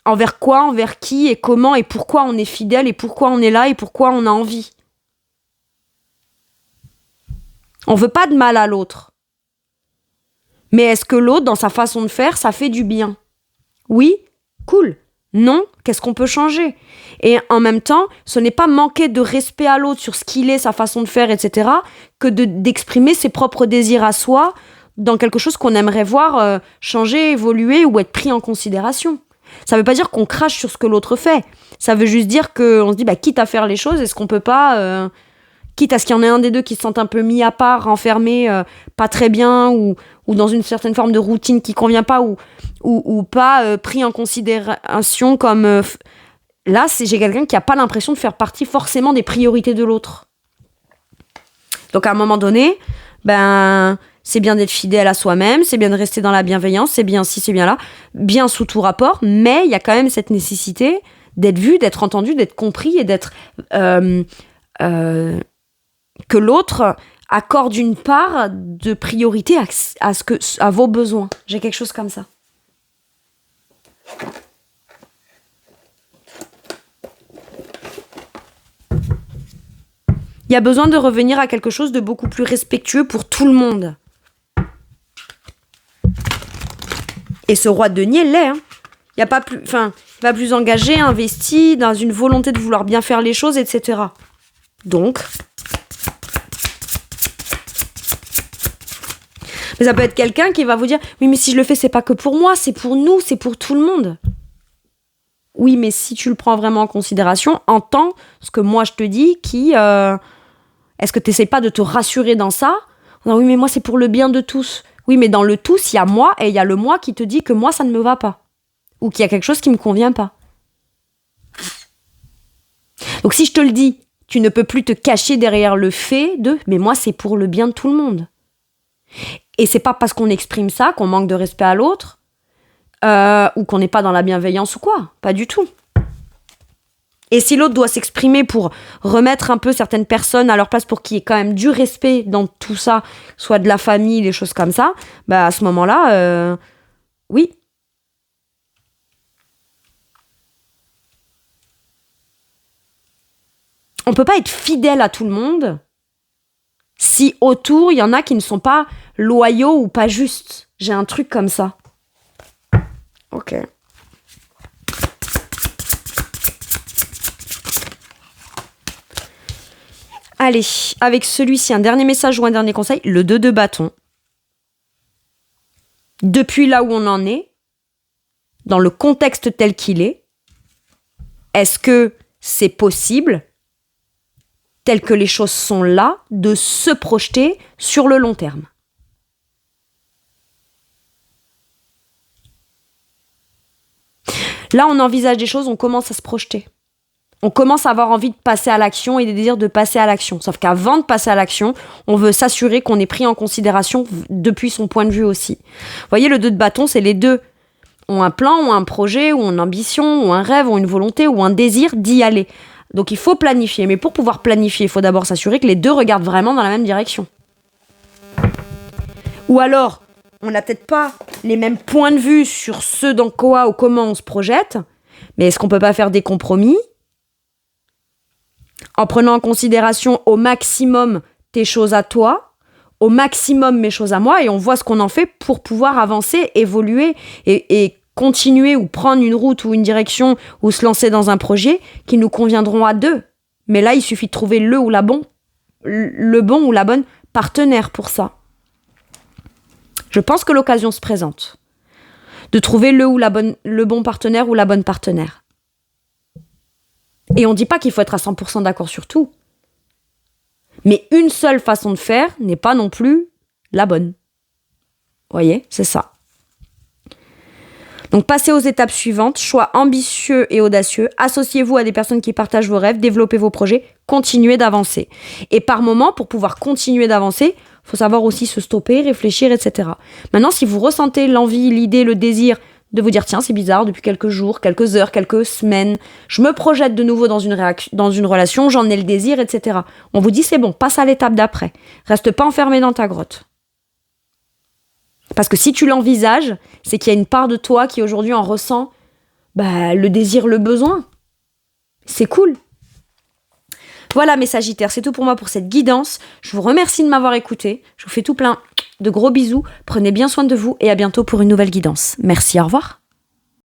envers quoi, envers qui, et comment, et pourquoi on est fidèle, et pourquoi on est là, et pourquoi on a envie. On veut pas de mal à l'autre. Mais est-ce que l'autre, dans sa façon de faire, ça fait du bien ? Oui, cool. Non, qu'est-ce qu'on peut changer ? Et en même temps, ce n'est pas manquer de respect à l'autre sur ce qu'il est, sa façon de faire, etc., que d'exprimer ses propres désirs à soi dans quelque chose qu'on aimerait voir changer, évoluer ou être pris en considération. Ça veut pas dire qu'on crache sur ce que l'autre fait. Ça veut juste dire qu'on se dit, quitte à faire les choses, est-ce qu'on peut pas... quitte à ce qu'il y en ait un des deux qui se sente un peu mis à part, enfermé, pas très bien, ou dans une certaine forme de routine qui convient pas, ou pas pris en considération comme... Là, j'ai quelqu'un qui a pas l'impression de faire partie forcément des priorités de l'autre. Donc à un moment donné, c'est bien d'être fidèle à soi-même, c'est bien de rester dans la bienveillance, c'est bien ci, c'est bien là, bien sous tout rapport, mais il y a quand même cette nécessité d'être vu, d'être entendu, d'être compris et d'être... que l'autre accorde une part de priorité à vos besoins. J'ai quelque chose comme ça. Il y a besoin de revenir à quelque chose de beaucoup plus respectueux pour tout le monde. Et ce roi de denier l'est. Hein. Il va plus engagé, investi, dans une volonté de vouloir bien faire les choses, etc. Donc, mais ça peut être quelqu'un qui va vous dire « Oui, mais si je le fais, c'est pas que pour moi, c'est pour nous, c'est pour tout le monde. » Oui, mais si tu le prends vraiment en considération, entends ce que moi je te dis, est-ce que tu n'essaies pas de te rassurer dans ça ? Oui, mais moi, c'est pour le bien de tous. Oui, mais dans le tous, il y a moi et il y a le moi qui te dit que moi, ça ne me va pas. Ou qu'il y a quelque chose qui ne me convient pas. Donc si je te le dis, tu ne peux plus te cacher derrière le fait de « mais moi, c'est pour le bien de tout le monde ». Et c'est pas parce qu'on exprime ça qu'on manque de respect à l'autre ou qu'on n'est pas dans la bienveillance ou quoi. Pas du tout. Et si l'autre doit s'exprimer pour remettre un peu certaines personnes à leur place pour qu'il y ait quand même du respect dans tout ça, soit de la famille, des choses comme ça, bah à ce moment-là, oui. On peut pas être fidèle à tout le monde si autour, il y en a qui ne sont pas loyaux ou pas justes. J'ai un truc comme ça. Ok. Allez, avec celui-ci, un dernier message ou un dernier conseil, le 2 de bâton. Depuis là où on en est, dans le contexte tel qu'il est-ce que c'est possible, tel que les choses sont là, de se projeter sur le long terme ? Là, on envisage des choses, on commence à se projeter. On commence à avoir envie de passer à l'action et des désirs de passer à l'action. Sauf qu'avant de passer à l'action, on veut s'assurer qu'on est pris en considération depuis son point de vue aussi. Vous voyez, le 2 de bâton, c'est les deux. Ont un plan, ont un projet, ont une ambition, ont un rêve, ont une volonté, ou un désir d'y aller. Donc il faut planifier. Mais pour pouvoir planifier, il faut d'abord s'assurer que les deux regardent vraiment dans la même direction. Ou alors, on n'a peut-être pas les mêmes points de vue sur ce dans quoi ou comment on se projette, mais est-ce qu'on peut pas faire des compromis en prenant en considération au maximum tes choses à toi, au maximum mes choses à moi, et on voit ce qu'on en fait pour pouvoir avancer, évoluer et continuer ou prendre une route ou une direction ou se lancer dans un projet qui nous conviendront à deux. Mais là, il suffit de trouver le bon ou la bonne partenaire pour ça. Je pense que l'occasion se présente de trouver le bon partenaire ou la bonne partenaire. Et on ne dit pas qu'il faut être à 100% d'accord sur tout. Mais une seule façon de faire n'est pas non plus la bonne. Vous voyez, c'est ça. Donc passez aux étapes suivantes, choix ambitieux et audacieux, associez-vous à des personnes qui partagent vos rêves, développez vos projets, continuez d'avancer. Et par moment, pour pouvoir continuer d'avancer, il faut savoir aussi se stopper, réfléchir, etc. Maintenant, si vous ressentez l'envie, l'idée, le désir de vous dire « Tiens, c'est bizarre, depuis quelques jours, quelques heures, quelques semaines, je me projette de nouveau dans une relation, j'en ai le désir, etc. » On vous dit « C'est bon, passe à l'étape d'après. Reste pas enfermé dans ta grotte. » Parce que si tu l'envisages, c'est qu'il y a une part de toi qui aujourd'hui en ressent le désir, le besoin. C'est cool. Voilà mes Sagittaires, c'est tout pour moi pour cette guidance. Je vous remercie de m'avoir écouté. Je vous fais tout plein de gros bisous. Prenez bien soin de vous et à bientôt pour une nouvelle guidance. Merci, au revoir.